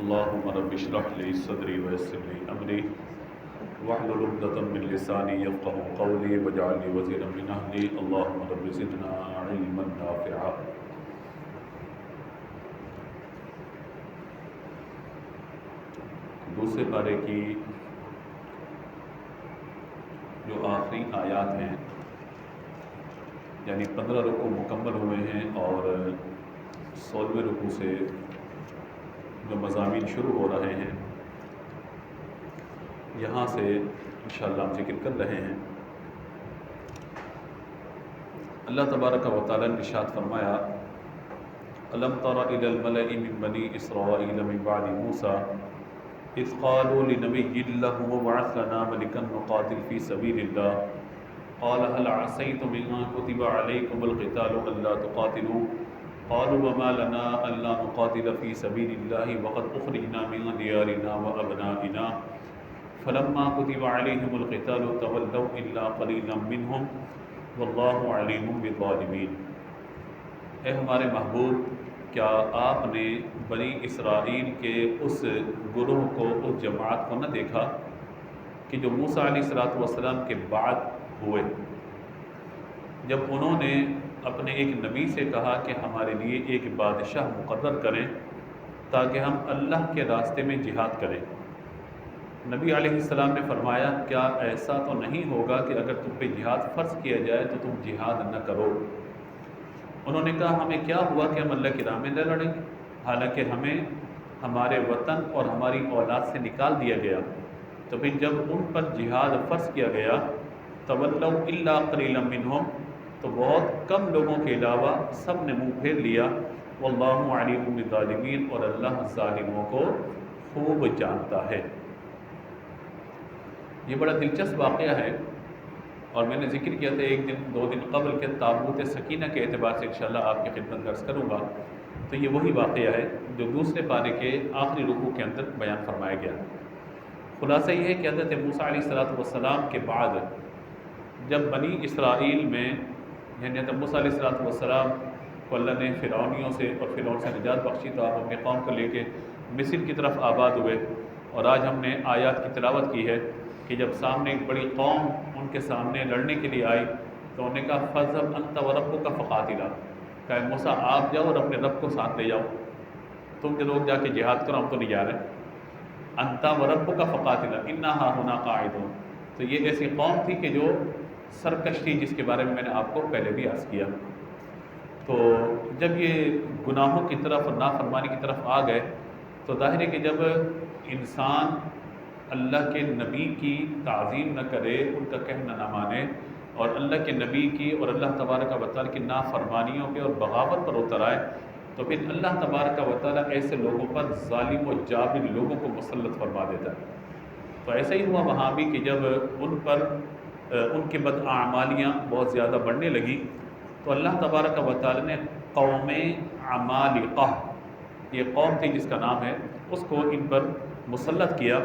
اللهم رب اشرح لي صدري ويسر لي امري واحلل عقدة من لساني يفقهوا قولي واجعل لي وزيرا من اهلي اللهم رب زدنا علما نافعا۔ دوسرے پارے کی جو آخری آیات ہیں، یعنی 15 رکوع مکمل ہوئے ہیں اور 16ویں رکوع سے جو مضامین شروع ہو رہے ہیں، یہاں سے انشاءاللہ ہم ذکر کر رہے ہیں۔ اللہ تبارک و تعالیٰ نے ارشاد فرمایا: الم تر الی الملأ من بنی اسرائیل من بعد موسیٰ اذ قالوا لنبی له وابعث لنا ملکا نقاتل فی سبیل اللہ قال هل عصیتم ان کتب علیکم القتال الا تقاتلوا قالوا وما لنا الا نقاتل فی سبیل اللہ وقد اخرجنا من دیارنا وابنائنا فلما كتب عليهم القتال تولوا الا قليلا منهم واللہ علیم بالظالمین۔ اے ہمارے محبوب، کیا آپ نے بنی اسرائیل کے اس گروہ کو، اس جماعت کو نہ دیکھا کہ جو موسیٰ علیہ السلام کے بعد ہوئے، جب انہوں نے اپنے ایک نبی سے کہا کہ ہمارے لیے ایک بادشاہ مقرر کریں تاکہ ہم اللہ کے راستے میں جہاد کریں۔ نبی علیہ السلام نے فرمایا: کیا ایسا تو نہیں ہوگا کہ اگر تم پہ جہاد فرض کیا جائے تو تم جہاد نہ کرو؟ انہوں نے کہا: ہمیں کیا ہوا کہ ہم اللہ کی راہ میں نہ لڑیں گے، حالانکہ ہمیں ہمارے وطن اور ہماری اولاد سے نکال دیا گیا۔ تو پھر جب ان پر جہاد فرض کیا گیا، تولوا الا قلیلا منہم، تو بہت کم لوگوں کے علاوہ سب نے منہ پھیر لیا۔ واللہ علیم بالظالمین، اور اللہ ظالموں کو خوب جانتا ہے۔ یہ بڑا دلچسپ واقعہ ہے، اور میں نے ذکر کیا تھا ایک دن 2 دن قبل کے تابوت سکینہ کے اعتبار سے انشاءاللہ آپ کی خدمت درس کروں گا۔ تو یہ وہی واقعہ ہے جو دوسرے پارے کے آخری رکوع کے اندر بیان فرمایا گیا۔ خلاصہ یہ ہے کہ حضرت موسیٰ علیہ السلام کے بعد جب بنی اسرائیل میں، یعنی حضرت موسیٰ علیہ السلام کو اللہ نے فرعونیوں سے اور فرعون سے نجات بخشی، تو آپ اپنے قوم کو لے کے مصر کی طرف آباد ہوئے، اور آج ہم نے آیات کی تلاوت کی ہے کہ جب سامنے ایک بڑی قوم ان کے سامنے لڑنے کے لیے آئی تو انہوں نے کہا: فَاذْهَبْ أَنْتَ وَرَبُّكَ فَقَاتِلَا، کہ موسیٰ آپ جاؤ اور اپنے رب کو ساتھ لے جاؤ، تم کے لوگ جا کے جہاد کرو، ہم تو نہیں جا رہے۔ أَنْتَ وَرَبُّكَ فَقَاتِلَا إِنَّا هَاهُنَا قَاعِدُونَ۔ تو یہ ایسی قوم تھی کہ جو سرکش تھی، جس کے بارے میں نے آپ کو پہلے بھی عرض کیا۔ تو جب یہ گناہوں کی طرف اور نافرمانی کی طرف آ گئے تو ظاہر ہے کہ جب انسان اللہ کے نبی کی تعظیم نہ کرے، ان کا کہنا نہ مانے، اور اللہ کے نبی کی اور اللہ تبارک و تعالیٰ کی نافرمانیوں پہ اور بغاوت پر اتر آئے، تو پھر اللہ تبارک و تعالیٰ ایسے لوگوں پر ظالم و جابر لوگوں کو مسلط فرما دیتا ہے۔ تو ایسا ہی ہوا وہاں بھی کہ جب ان پر ان کی بداعمالیاں بہت زیادہ بڑھنے لگی تو اللہ تبارک و تعالیٰ نے قوم عمالقہ، یہ قوم تھی جس کا نام ہے، اس کو ان پر مسلط کیا،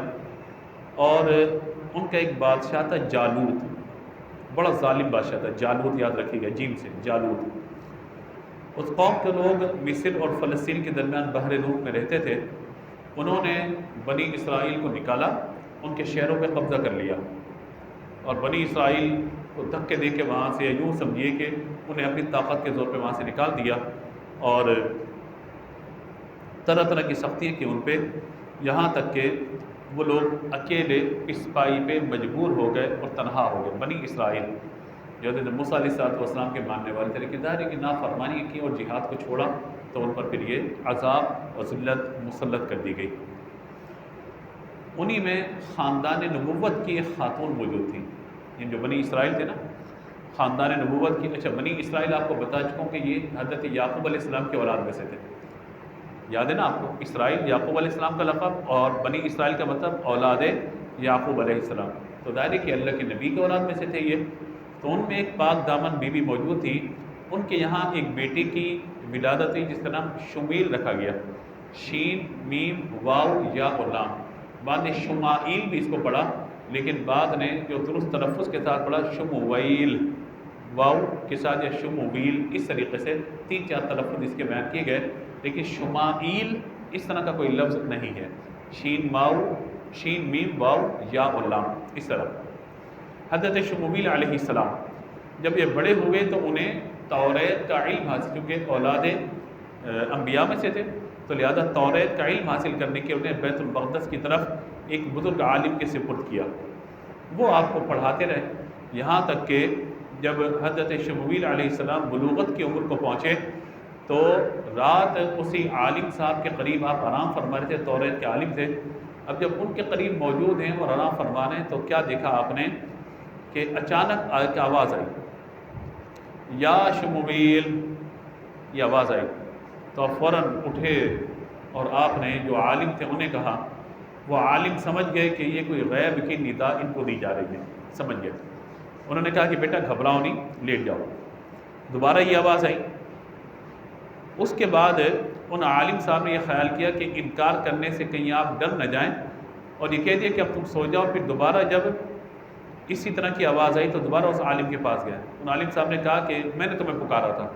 اور ان کا ایک بادشاہ تھا جالوت، بڑا ظالم بادشاہ تھا جالوت، یاد رکھیے گا جیم سے جالوت۔ اس قوم کے لوگ مصر اور فلسطین کے درمیان بحر روم میں رہتے تھے۔ انہوں نے بنی اسرائیل کو نکالا، ان کے شہروں پہ قبضہ کر لیا، اور بنی اسرائیل کو دھکے دے کے وہاں سے، یوں سمجھیے کہ انہیں اپنی طاقت کے زور پہ وہاں سے نکال دیا، اور طرح طرح کی سختیاں کی ان پہ، یہاں تک کہ وہ لوگ اکیلے پسپائی پہ مجبور ہو گئے اور تنہا ہو گئے۔ بنی اسرائیل جو حضرت موسیٰ علیہ السلام کے ماننے والے تھے، لیکن ظاہر ہے کہ نافرمانی کی اور جہاد کو چھوڑا تو ان پر پھر یہ عذاب اور ذلت مسلط کر دی گئی۔ انہی میں خاندان نبوت کی ایک خاتون موجود تھی، جو بنی اسرائیل تھے نا، خاندان نبوت کی۔ اچھا، بنی اسرائیل آپ کو بتا چکا ہوں کہ یہ حضرت یعقوب علیہ السلام کے اولاد میں سے تھے، یاد ہے نا آپ کو؟ اسرائیل یعقوب علیہ السلام کا لقب، اور بنی اسرائیل کا مطلب اولاد یعقوب علیہ السلام۔ تو ظاہر ہے کہ اللہ کے نبی کے اولاد میں سے تھے یہ۔ تو ان میں ایک پاک دامن بیوی موجود تھی، ان کے یہاں ایک بیٹی کی ولادت ہوئی جس کا نام شمیل رکھا گیا، شین میم واو یا اور لام۔ بعد نے شمائیل بھی اس کو پڑھا، لیکن بعد نے جو درست تلفظ کے ساتھ پڑھا شمویل، واو کے ساتھ یا شمویل، اس طریقے سے 3-4 تلفظ اس کے بیان کیے گئے، لیکن شمائیل اس طرح کا کوئی لفظ نہیں ہے، شین ماؤ، شین میم واؤ یا لام اس طرح۔ حضرت شمویل علیہ السلام جب یہ بڑے ہوئے تو انہیں توریت کا علم حاصل، کیونکہ اولاد انبیاء میں سے تھے تو لہذا توریت کا علم حاصل کرنے کے انہیں بیت المقدس کی طرف ایک بزرگ عالم کے سپرد کیا، وہ آپ کو پڑھاتے رہے، یہاں تک کہ جب حضرت شمویل علیہ السلام بلوغت کی عمر کو پہنچے تو رات اسی عالم صاحب کے قریب آپ آرام فرما رہے تھے، توریت کے عالم تھے۔ اب جب ان کے قریب موجود ہیں اور آرام فرما رہے ہیں تو کیا دیکھا آپ نے کہ اچانک ایک آواز آئی، یا شمویل، یہ آواز آئی تو آپ فوراً اٹھے اور آپ نے جو عالم تھے انہیں کہا، وہ عالم سمجھ گئے کہ یہ کوئی غیب کی ندا ان کو دی جا رہی ہے، سمجھ گئے، انہوں نے کہا کہ بیٹا گھبراؤ نہیں، لیٹ جاؤ۔ دوبارہ یہ آواز آئی، اس کے بعد ان عالم صاحب نے یہ خیال کیا کہ انکار کرنے سے کہیں آپ ڈر نہ جائیں اور یہ کہہ دیا کہ اب تم سو جاؤ۔ پھر دوبارہ جب اسی طرح کی آواز آئی تو دوبارہ اس عالم کے پاس گئے، ان عالم صاحب نے کہا کہ میں نے تمہیں پکارا تھا،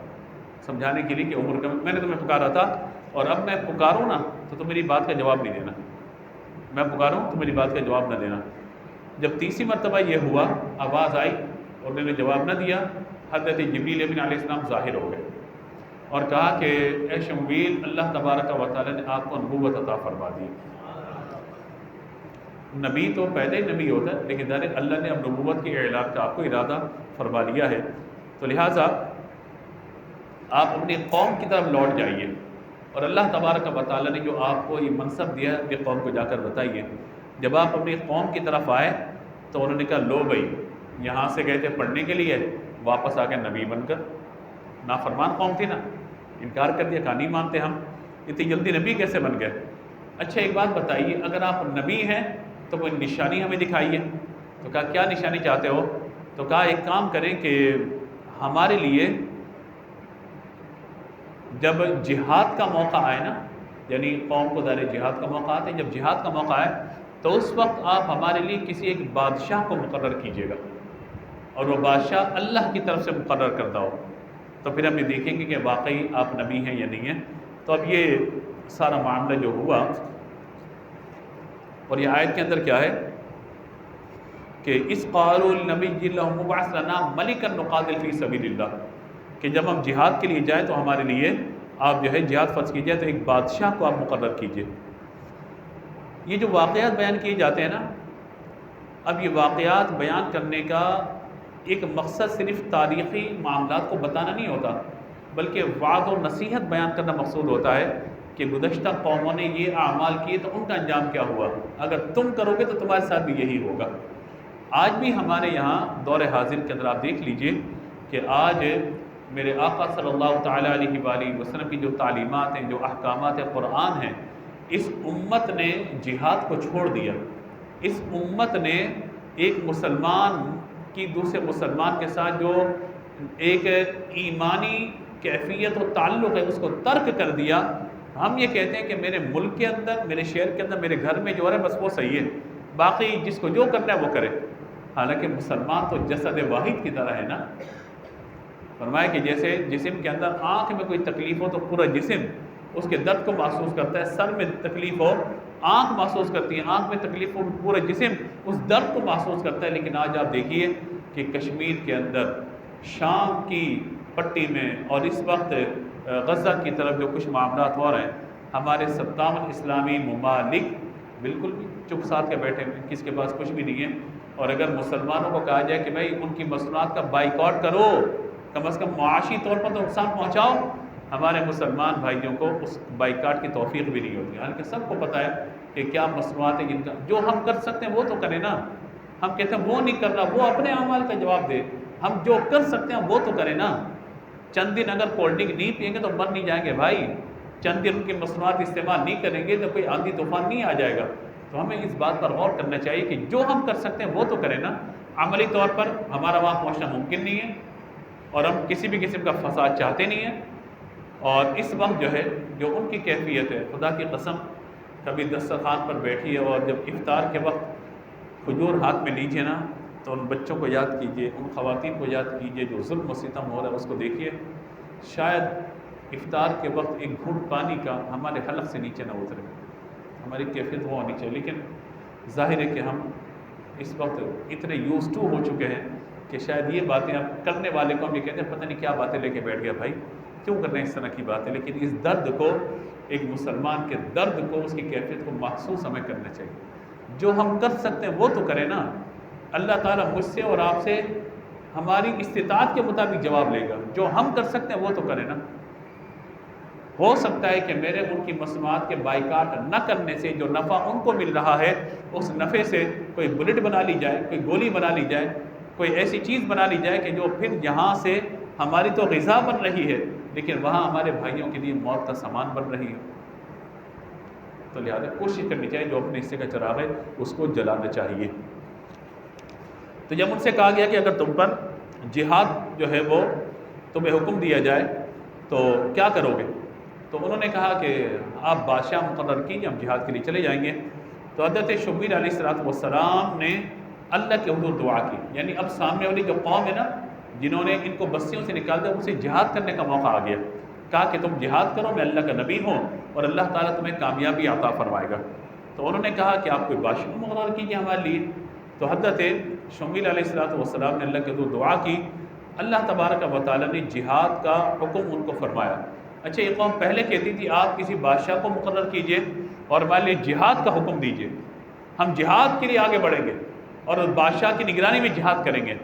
سمجھانے کے لیے کہ عمر کا میں نے تمہیں پکارا تھا اور اب میں پکاروں نا تو تم میری بات کا جواب نہیں دینا، میں پکاروں تو میری بات کا جواب نہ دینا۔ جب تیسری مرتبہ یہ ہوا، آواز آئی اور میں نے جواب نہ دیا، حضرت جبریل امین علیہ السلام ظاہر ہو گئے اور کہا کہ اے شمویل، اللہ تبارک و تعالیٰ نے آپ کو نبوت عطا فرما دی۔ نبی تو پیدا ہی نبی ہوتا ہے، لیکن ظاہر اللہ نے اب نبوت کے اعلان کا آپ کو ارادہ فرما لیا ہے، تو لہٰذا آپ اپنی قوم کی طرف لوٹ جائیے اور اللہ تبارک و تعالیٰ نے جو آپ کو یہ منصب دیا ہے اپنی قوم کو جا کر بتائیے۔ جب آپ اپنی قوم کی طرف آئے تو انہوں نے کہا لو بھائی، یہاں سے گئے تھے پڑھنے کے لیے، واپس آ کے نبی بن کر، نافرمان قوم تھی نا، انکار کر دیا، کہا نہیں مانتے ہم، اتنی جلدی نبی کیسے بن گئے؟ اچھا ایک بات بتائیے، اگر آپ نبی ہیں تو کوئی نشانی ہمیں دکھائیے۔ تو کہا کیا نشانی چاہتے ہو؟ تو کہا ایک کام کریں کہ ہمارے لیے جب جہاد کا موقع آئے نا، یعنی قوم کو دار جہاد کا موقع آتے ہیں، جب جہاد کا موقع آئے تو اس وقت آپ ہمارے لیے کسی ایک بادشاہ کو مقرر کیجیے گا اور وہ بادشاہ اللہ کی طرف سے مقرر کردہ ہو، تو پھر ہم یہ دیکھیں گے کہ واقعی آپ نبی ہیں یا نہیں ہیں۔ تو اب یہ سارا معاملہ جو ہوا، اور یہ آیت کے اندر کیا ہے کہ اس قالوا النبی لهم مبعث لنا ملکا نقاتل فی سبیل اللہ، کہ جب ہم جہاد کے لیے جائیں تو ہمارے لیے آپ جو ہے جہاد فرض کیجیے، تو ایک بادشاہ کو آپ مقرر کیجیے۔ یہ جو واقعات بیان کیے جاتے ہیں نا، اب یہ واقعات بیان کرنے کا ایک مقصد صرف تاریخی معاملات کو بتانا نہیں ہوتا، بلکہ وعظ و نصیحت بیان کرنا مقصود ہوتا ہے کہ گزشتہ قوموں نے یہ اعمال کیے تو ان کا انجام کیا ہوا، اگر تم کرو گے تو تمہارے ساتھ بھی یہی ہوگا۔ آج بھی ہمارے یہاں دور حاضر کے اندر آپ دیکھ لیجئے کہ آج میرے آقا صلی اللہ تعالیٰ علیہ وآلہ وسلم کی جو تعلیمات ہیں، جو احکامات قرآن ہیں، اس امت نے جہاد کو چھوڑ دیا، اس امت نے ایک مسلمان کی دوسرے مسلمان کے ساتھ جو ایک ایمانی کیفیت و تعلق ہے اس کو ترک کر دیا۔ ہم یہ کہتے ہیں کہ میرے ملک کے اندر، میرے شہر کے اندر، میرے گھر میں جو ہے بس وہ صحیح ہے، باقی جس کو جو کرنا ہے وہ کرے۔ حالانکہ مسلمان تو جسد واحد کی طرح ہے نا، فرمایا کہ جیسے جسم کے اندر آنکھ میں کوئی تکلیف ہو تو پورا جسم اس کے درد کو محسوس کرتا ہے، سر میں تکلیف ہو آنکھ محسوس کرتی ہے، آنکھ میں تکلیف ہو پورا جسم اس درد کو محسوس کرتا ہے۔ لیکن آج آپ دیکھیے کہ کشمیر کے اندر، شام کی پٹی میں اور اس وقت غزہ کی طرف جو کچھ معاملات ہو رہے ہیں، ہمارے 57 اسلامی ممالک بالکل بھی چپ ساتھ کے بیٹھے ہیں، کس کے پاس کچھ بھی نہیں ہے۔ اور اگر مسلمانوں کو کہا جائے کہ بھائی ان کی مصنوعات کا بائیکاٹ کرو، کم از کم معاشی طور پر تو نقصان پہنچاؤ، ہمارے مسلمان بھائیوں کو اس بائیکاٹ کی توفیق بھی نہیں ہوتی۔ حالانکہ سب کو پتہ ہے کہ کیا مصنوعات ہیں جن کا جو ہم کر سکتے ہیں وہ تو کریں نا۔ ہم کہتے ہیں وہ نہیں کر رہا، وہ اپنے اعمال کا جواب دے، ہم جو کر سکتے ہیں وہ تو کریں نا۔ چند دن اگر کولڈ ڈرنک نہیں پئیں گے تو مر نہیں جائیں گے بھائی، چند دن ان کی مصنوعات استعمال نہیں کریں گے تو کوئی آندھی طوفان نہیں آ جائے گا۔ تو ہمیں اس بات پر غور کرنا چاہیے کہ جو ہم کر سکتے ہیں وہ تو کریں نا۔ عملی طور پر ہمارا وہاں پہنچنا ممکن نہیں ہے اور ہم کسی بھی قسم کا فساد چاہتے نہیں ہیں۔ اور اس وقت جو ہے جو ان کی کیفیت ہے، خدا کی قسم کبھی دسترخوان پر بیٹھیے اور جب افطار کے وقت کھجور ہاتھ میں لیجیے نا تو ان بچوں کو یاد کیجیے، ان خواتین کو یاد کیجیے جو ظلم و ستم ہو رہا ہے اس کو دیکھیے، شاید افطار کے وقت ایک گھونٹ پانی کا ہمارے حلق سے نیچے نہ اترے، ہماری کیفیت وہ ہونی چاہیے۔ لیکن ظاہر ہے کہ ہم اس وقت اتنے یوز ٹو ہو چکے ہیں کہ شاید یہ باتیں اب کرنے والے کو ہم یہ کہتے ہیں پتہ نہیں کیا باتیں لے کے بیٹھ گیا بھائی، کیوں کر رہے ہیں اس طرح کی باتیں۔ لیکن اس درد کو، ایک مسلمان کے درد کو، اس کی کیفیت کو محسوس ہمیں کرنا چاہیے۔ جو ہم کر سکتے ہیں وہ تو کریں نا۔ اللہ تعالیٰ مجھ سے اور آپ سے ہماری استطاعت کے مطابق جواب لے گا۔ جو ہم کر سکتے ہیں وہ تو کریں نا۔ ہو سکتا ہے کہ میرے ان کی مصنوعات کے بائیکاٹ نہ کرنے سے جو نفع ان کو مل رہا ہے، اس نفع سے کوئی بلٹ بنا لی جائے، کوئی گولی بنا لی جائے، کوئی ایسی چیز بنا لی جائے کہ جو پھر یہاں سے ہماری تو غذا بن رہی ہے لیکن وہاں ہمارے بھائیوں کے لیے موت کا سامان بن رہی ہے۔ تو لہٰذا کوشش کرنی چاہیے، جو اپنے حصے کا چراغ ہے اس کو جلانا چاہیے۔ تو جب ان سے کہا گیا کہ اگر تم پر جہاد جو ہے وہ تمہیں حکم دیا جائے تو کیا کرو گے؟ تو انہوں نے کہا کہ آپ بادشاہ مقرر کیجیے، ہم جہاد کے لیے چلے جائیں گے۔ تو حضرت شبیر علیہ السلام نے اللہ کے حضور دعا کی، یعنی اب سامنے والی جو قوم ہے نا، جنہوں نے ان کو بستیوں سے نکال دیا، ان سے جہاد کرنے کا موقع آ گیا۔ کہا کہ تم جہاد کرو، میں اللہ کا نبی ہوں اور اللہ تعالیٰ تمہیں کامیابی عطا فرمائے گا۔ تو انہوں نے کہا کہ آپ کوئی بادشاہ مقرر کیجیے ہمارے لیے۔ تو حضرت شمیل علیہ السلام نے اللہ کے حضور دعا کی، اللہ تبارک و تعالیٰ نے جہاد کا حکم ان کو فرمایا۔ اچھا، یہ قوم پہلے کہتی تھی آپ کسی بادشاہ کو مقرر کیجئے اور ہمارے لیے جہاد کا حکم دیجئے، ہم جہاد کے لیے آگے بڑھیں گے اور اس بادشاہ کی نگرانی میں جہاد کریں گے۔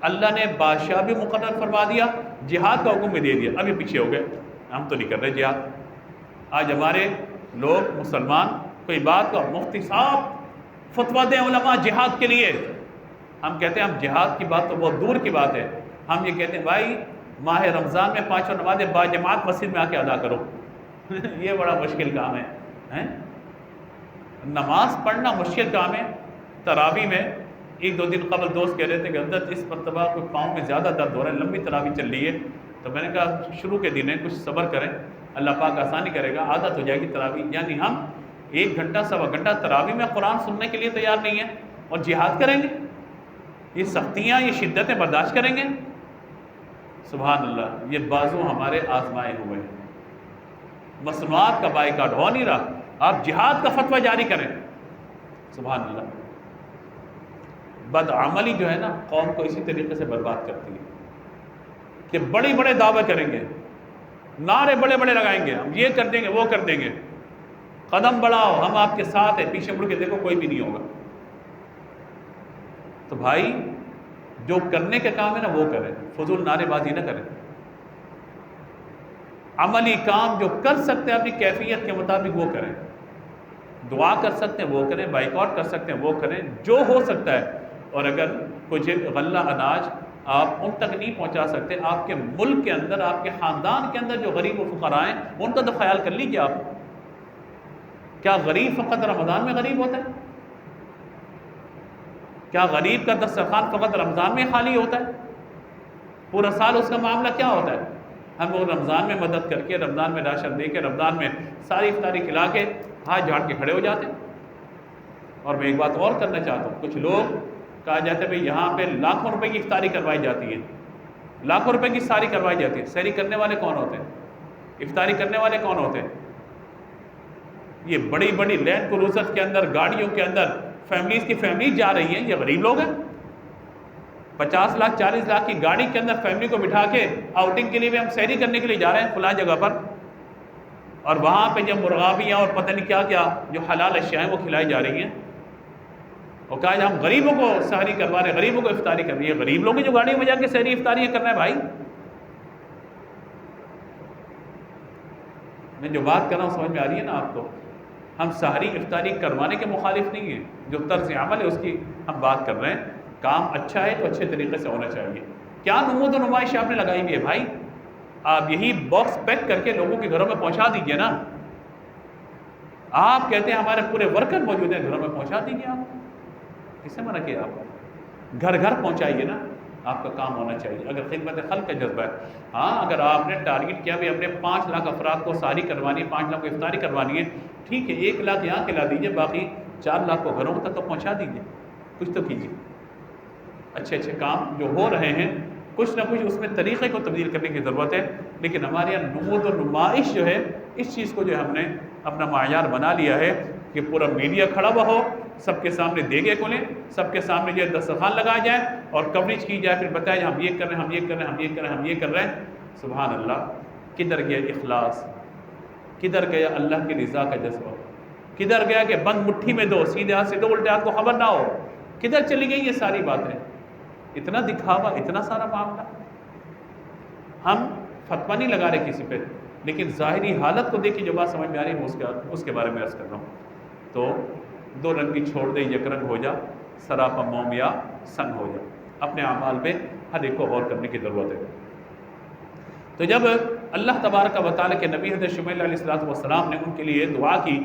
اللہ نے بادشاہ بھی مقرر فرما دیا، جہاد کا حکم بھی دے دیا، اب یہ پیچھے ہو گئے، ہم تو نہیں کر رہے جہاد۔ آج ہمارے لوگ مسلمان کوئی بات کا مفتی صاحب فتویٰ دیں علماء جہاد کے لیے، ہم کہتے ہیں ہم جہاد کی بات تو بہت دور کی بات ہے، ہم یہ کہتے ہیں بھائی ماہ رمضان میں 5 نمازیں باجماعت مسجد میں آ کے ادا کرو۔ یہ بڑا مشکل کام ہے، نماز پڑھنا مشکل کام ہے۔ تراویح میں 1-2 دن قبل دوست کہہ رہے تھے کہ حضرت اس مرتبہ کوئی پاؤں میں زیادہ درد ہو رہا ہے، لمبی تراویح چل رہی ہے۔ تو میں نے کہا شروع کے دن ہے، کچھ صبر کریں، اللہ پاک آسانی کرے گا، عادت ہو جائے گی تراویح۔ یعنی ہم 1 گھنٹہ 1.25 گھنٹہ تراویح میں قرآن سننے کے لیے تیار نہیں ہیں اور جہاد کریں گے، یہ سختیاں، یہ شدتیں برداشت کریں گے؟ سبحان اللہ، یہ بازو ہمارے آزمائے ہوئے ہیں۔ مصنوعات کا بائیکاٹ ہو نہیں رہا، آپ جہاد کا فتویٰ جاری کریں۔ سبحان اللہ، بدعملی جو ہے نا قوم کو اسی طریقے سے برباد کرتی ہے کہ بڑے بڑے دعوے کریں گے، نعرے بڑے بڑے لگائیں گے، ہم یہ کر دیں گے وہ کر دیں گے، قدم بڑھاؤ ہم آپ کے ساتھ ہیں، پیچھے مڑ کے دیکھو کوئی بھی نہیں ہوگا۔ تو بھائی جو کرنے کے کام ہے نا وہ کریں، فضول نعرے بازی نہ کریں۔ عملی کام جو کر سکتے ہیں اپنی کیفیت کے مطابق وہ کریں، دعا کر سکتے ہیں وہ کریں، بائیکاٹ کر سکتے ہیں وہ کریں، جو ہو سکتا ہے۔ اور اگر کچھ غلہ اناج آپ ان تک نہیں پہنچا سکتے، آپ کے ملک کے اندر، آپ کے خاندان کے اندر جو غریب و فقراء ہیں ان کا تو خیال کر لیجیے آپ۔ کیا غریب فقط رمضان میں غریب ہوتا ہے؟ کیا غریب کا دسترخوان فقط رمضان میں خالی ہوتا ہے؟ پورا سال اس کا معاملہ کیا ہوتا ہے؟ ہم وہ رمضان میں مدد کر کے، رمضان میں راشن دے کے، رمضان میں ساری افطاری کھلا کے ہاتھ جھاڑ کے کھڑے ہو جاتے ہیں۔ اور میں ایک بات اور کرنا چاہتا ہوں، کچھ لوگ کہا جاتا ہے بھئی یہاں پہ لاکھوں روپے کی افطاری کروائی جاتی ہے، لاکھوں روپے کی ساری کروائی جاتی ہے۔ سحری کرنے والے کون ہوتے ہیں؟ افطاری کرنے والے کون ہوتے ہیں؟ یہ بڑی بڑی لینڈ کروزر کے اندر، گاڑیوں کے اندر فیملیز کی فیملیز جا رہی ہیں، یہ غریب لوگ ہیں۔ 50 لاکھ 40 لاکھ کی گاڑی کے اندر فیملی کو بٹھا کے آؤٹنگ کے لیے بھی ہم سحری کرنے کے لیے جا رہے ہیں فلاں جگہ پر، اور وہاں پہ جب مرغابیاں اور پتہ نہیں کیا کیا جو حلال اشیاء ہیں وہ کھلائی جا رہی ہیں، اور کہا ہم غریبوں کو سحری کروا رہے ہیں، غریبوں کو افطاری کر رہی ہے۔ غریب لوگ جو گاڑیوں میں جا کے سحری افطاریاں کر رہے ہیں بھائی، میں جو بات کر رہا ہوں سمجھ میں آ رہی ہے نا آپ کو؟ ہم سحری افطاری کروانے کے مخالف نہیں ہیں، جو طرز عمل ہے اس کی ہم بات کر رہے ہیں۔ کام اچھا ہے تو اچھے طریقے سے ہونا چاہیے۔ کیا نمود و نمائش آپ نے لگائی ہوئی ہے بھائی؟ آپ یہی باکس پیک کر کے لوگوں کے گھروں میں پہنچا دیجئے نا۔ آپ کہتے ہیں ہمارے پورے ورکر موجود ہیں، گھروں میں پہنچا دیجئے۔ آپ کسے منع کیا؟ آپ گھر گھر پہنچائیے نا، آپ کا کام ہونا چاہیے اگر خدمت خلق کا جذبہ ہے۔ ہاں اگر آپ نے ٹارگٹ کیا بھی اپنے 5 لاکھ افراد کو سحری کروانی ہے، 5 لاکھ کو افطاری کروانی ہے، ٹھیک ہے 1 لاکھ یہاں کھلا دیجئے، باقی 4 لاکھ کو گھروں تک تو پہنچا دیجئے، کچھ تو کیجئے۔ اچھے اچھے کام جو ہو رہے ہیں کچھ نہ کچھ اس میں طریقے کو تبدیل کرنے کی ضرورت ہے، لیکن ہمارے یہاں نمود و نمائش جو ہے اس چیز کو جو ہم نے اپنا معیار بنا لیا ہے کہ پورا میڈیا کھڑا ہوا ہو، سب کے سامنے دیگے کھلیں، سب کے سامنے جو ہے دسترخوان لگایا جائے اور کوریج کی جائے، پھر بتایا جائے ہم یہ کر رہے ہیں، ہم یہ کر رہے ہیں، ہم یہ کر رہے ہیں، ہم یہ کر رہے ہیں۔ سبحان اللہ، کدھر گیا اخلاص، کدھر گیا اللہ کی رضا کا جذبہ، کدھر گیا کہ بند مٹھی میں دو، سیدھے ہاتھ سے دو، الٹے ہاتھ کو خبر نہ ہو، کدھر چلی گئی یہ ساری باتیں؟ اتنا دکھاوا، اتنا سارا معاملہ۔ ہم فتویٰ نہیں لگا رہے کسی پہ، لیکن ظاہری حالت کو دیکھ کے جو بات سمجھ میں آ رہی ہے اس کے بارے میں عرض کر رہا ہوں۔ تو دو رنگی چھوڑ دے یک رنگ ہو جا، سراپا موم یا سنگ ہو جا۔ اپنے اعمال پہ ہر ایک کو غور کرنے کی ضرورت ہے۔ تو جب اللہ تبارک و تعالیٰ کے نبی حضرت شمیل علیہ السلام نے ان کے لیے دعا کی،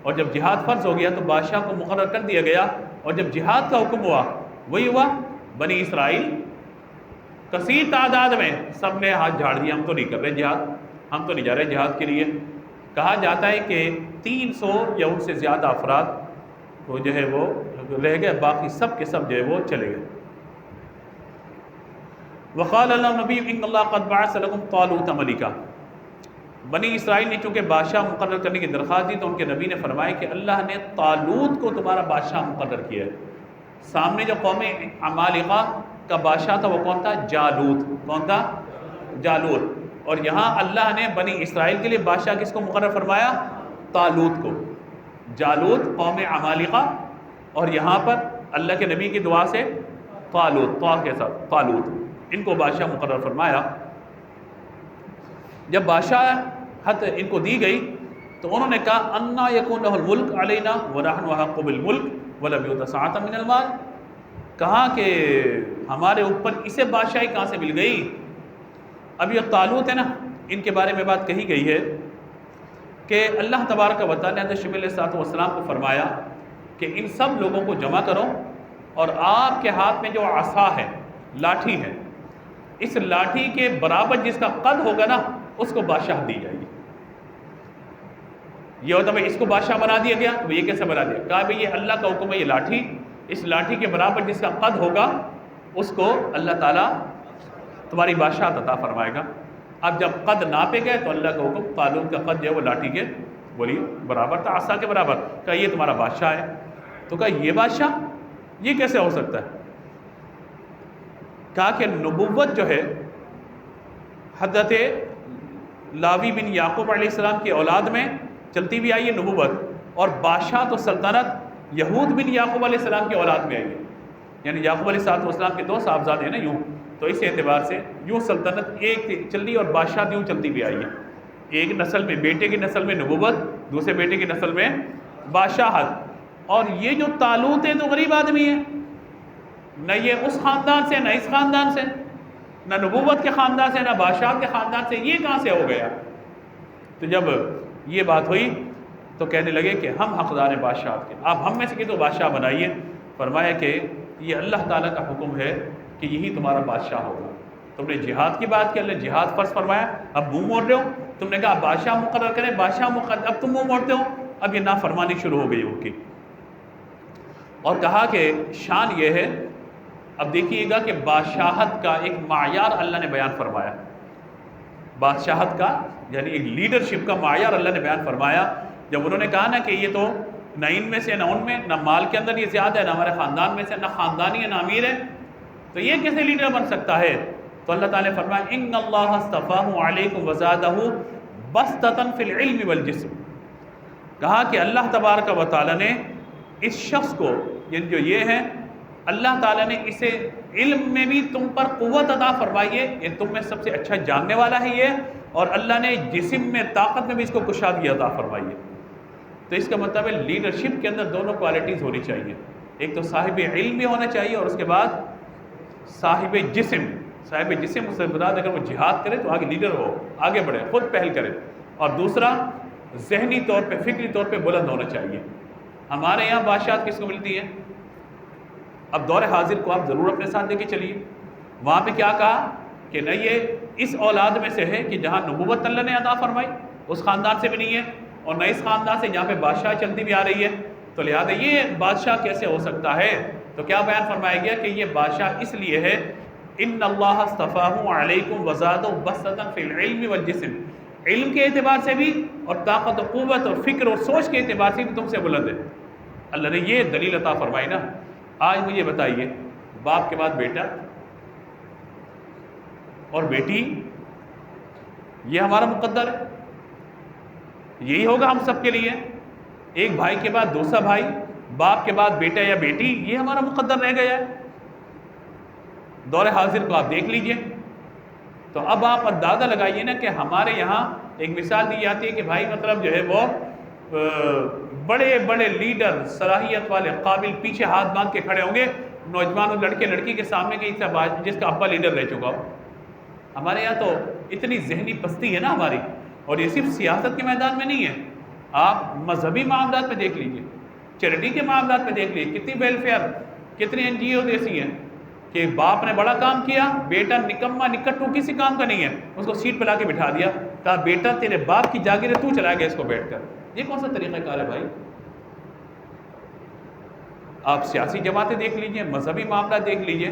اور جب جہاد فرض ہو گیا تو بادشاہ کو مقرر کر دیا گیا، اور جب جہاد کا حکم ہوا وہی ہوا، بنی اسرائیل کثیر تعداد میں سب نے ہاتھ جھاڑ دیا، ہم تو نہیں کر رہے جہاد، ہم تو نہیں جا رہے جہاد کے لیے۔ کہا جاتا ہے کہ 300 یا ان سے زیادہ افراد وہ جو ہے وہ رہ گئے، باقی سب کے سب جو ہے وہ چلے گئے۔ وقال اللہ نبی ان اللہ قد بعث لکم طالوت ملکا۔ بنی اسرائیل نے چونکہ بادشاہ مقرر کرنے کی درخواست دی تو ان کے نبی نے فرمایا کہ اللہ نے طالوت کو تمہارا بادشاہ مقرر کیا ہے۔ سامنے جو قوم عمالقہ کا بادشاہ تھا وہ کون تھا؟ جالوت۔ کون تھا؟ جالوت۔ اور یہاں اللہ نے بنی اسرائیل کے لیے بادشاہ کس کو مقرر فرمایا؟ طالوت کو۔ جالوت قوم عمالقہ، اور یہاں پر اللہ کے نبی کی دعا سے طالوت، طا کے ساتھ طالوت، ان کو بادشاہ مقرر فرمایا۔ جب بادشاہت ان کو دی گئی تو انہوں نے کہا انا یکون لہ الملک علینا ونحن احق بالملک ولم یؤت سعۃ من المال۔ کہا کہ ہمارے اوپر اسے بادشاہی کہاں سے مل گئی؟ اب یہ طالوت ہے نا، ان کے بارے میں بات کہی گئی ہے کہ اللہ تبارک و تعالیٰ نے حضرت شمیل علیہ السلام کو فرمایا کہ ان سب لوگوں کو جمع کرو اور آپ کے ہاتھ میں جو عصا ہے، لاٹھی ہے، اس لاٹھی کے برابر جس کا قد ہوگا نا اس کو بادشاہ دی جائے گی۔ یہ ہوتا ہے اس کو بادشاہ بنا دیا گیا، تو یہ کیسے بنا دیا؟ کہا بھئی یہ اللہ کا حکم ہے، یہ لاٹھی، اس لاٹھی کے برابر جس کا قد ہوگا اس کو اللہ تعالیٰ تمہاری بادشاہ عطا فرمائے گا۔ اب جب قد ناپے گئے تو اللہ کا حکم، طالوت کا قد جو ہے وہ لاٹھی کے بولیے برابر تھا، عصا کے برابر۔ کہا یہ تمہارا بادشاہ ہے۔ تو کہا یہ بادشاہ، یہ کیسے ہو سکتا ہے؟ کہا کہ نبوت جو ہے حضرت لاوی بن یعقوب علیہ السلام کی اولاد میں چلتی ہوئی آئی ہے نبوت، اور بادشاہ تو سلطنت یہود بن یعقوب علیہ السلام کی اولاد میں آئی ہے، یعنی یعقوب علیہ السلام کے دو صاحبزادے ہیں نا یوں، تو اس اعتبار سے یوں سلطنت ایک چل رہی اور بادشاہ یوں چلتی ہوئی آئی ہے، ایک نسل میں بیٹے کی نسل میں نبوت، دوسرے بیٹے کی نسل میں بادشاہت۔ اور یہ جو طالوت ہے تو غریب آدمی ہے، نہ یہ اس خاندان سے نہ اس خاندان سے، نہ نبوت کے خاندان سے نہ بادشاہت کے خاندان سے، یہ کہاں سے ہو گیا؟ تو جب یہ بات ہوئی تو کہنے لگے کہ ہم حقدار ہیں بادشاہت کے، آپ ہم میں سے کسی کو بادشاہ بنائیے۔ فرمایا کہ یہ اللہ تعالیٰ کا حکم ہے کہ یہی تمہارا بادشاہ ہوگا۔ تم نے جہاد کی بات کی، اللہ نے جہاد فرض فرمایا، اب منہ موڑ رہے ہو، تم نے کہا بادشاہ مقرر کریں، بادشاہ مقرر، اب تم منہ موڑتے ہو، اب یہ نافرمانی شروع ہو گئی ان کی۔ اور کہا کہ شان یہ ہے، اب دیکھیے گا کہ بادشاہت کا ایک معیار اللہ نے بیان فرمایا، بادشاہت کا یعنی ایک لیڈرشپ کا معیار اللہ نے بیان فرمایا۔ جب انہوں نے کہا نا کہ یہ تو نہ ان میں سے نہ ان میں، نہ مال کے اندر یہ زیادہ ہے، نہ ہمارے خاندان میں سے، نہ خاندانی ہے نہ امیر ہے، تو یہ کیسے لیڈر بن سکتا ہے؟ تو اللہ تعالیٰ نے فرمایا ان اللہ اصطفاہ علیکم وزادہ بسطۃ فی العلم والجسم۔ کہا کہ اللہ تبارک و تعالیٰ نے اس شخص کو، یعنی جو یہ ہے، اللہ تعالیٰ نے اسے علم میں بھی تم پر قوت عطا فرمائی ہے، یعنی تم میں سب سے اچھا جاننے والا ہے یہ، اور اللہ نے جسم میں طاقت میں بھی اس کو کشادگی عطا فرمائی ہے۔ تو اس کا مطلب ہے لیڈرشپ کے اندر دونوں کوالٹیز ہونی چاہیے، ایک تو صاحب علم بھی ہونا چاہیے اور اس کے بعد صاحب جسم۔ صاحب جسم اس سے مراد اگر وہ جہاد کرے تو آگے لیڈر ہو، آگے بڑھے، خود پہل کرے، اور دوسرا ذہنی طور پہ فکری طور پہ بلند ہونا چاہیے۔ ہمارے یہاں بادشاہت کس کو ملتی ہے؟ اب دور حاضر کو آپ ضرور اپنے ساتھ لے کے چلیے، وہاں پہ کیا کہا کہ نہ یہ اس اولاد میں سے ہے کہ جہاں نبوت اللہ نے عطا فرمائی، اس خاندان سے بھی نہیں ہے، اور نہ اس خاندان سے جہاں پہ بادشاہ چلتی بھی آ رہی ہے، تو لہٰذا یہ بادشاہ کیسے ہو سکتا ہے؟ تو کیا بیان فرمایا گیا کہ یہ بادشاہ اس لیے ہے ان اللہ اصطفاہ علیکم وزادہ بسطۃ فی العلم والجسم، علم کے اعتبار سے بھی اور طاقت و قوت اور فکر اور سوچ کے اعتبار سے بھی تم سے بلند ہے۔ اللہ نے یہ دلیل عطا فرمائی نا۔ آج مجھے بتائیے، باپ کے بعد بیٹا اور بیٹی، یہ ہمارا مقدر ہے، یہی ہوگا ہم سب کے لیے۔ ایک بھائی کے بعد دوسرا بھائی، باپ کے بعد بیٹا یا بیٹی، یہ ہمارا مقدر رہ گیا ہے۔ دور حاضر کو آپ دیکھ لیجئے، تو اب آپ اندازہ لگائیے نا کہ ہمارے یہاں ایک مثال دی جاتی ہے کہ بھائی مطلب جو ہے وہ بڑے بڑے لیڈر، صلاحیت والے، قابل، پیچھے ہاتھ باندھ کے کھڑے ہوں گے نوجوان اور لڑکے لڑکی کے سامنے کہ جس کا ابا لیڈر رہ چکا ہو۔ ہمارے یہاں تو اتنی ذہنی پستی ہے نا ہماری، اور یہ صرف سیاست کے میدان میں نہیں ہے، آپ مذہبی معاملات میں دیکھ لیجئے، چیریٹی کے معاملات میں دیکھ لیجئے، کتنی ویلفیئر، کتنی این جی او ایسی ہیں کہ باپ نے بڑا کام کیا، بیٹا نکما نکٹو کسی کام کا نہیں ہے، اس کو سیٹ پہ لا کے بٹھا دیا، کہا بیٹا تیرے باپ کی جاگیر ہے، تو چلا گیا اس کو بیٹھ کر۔ یہ کون سا طریقہ کار ہے بھائی؟ آپ سیاسی جماعتیں دیکھ لیجئے، مذہبی معاملات دیکھ لیجئے،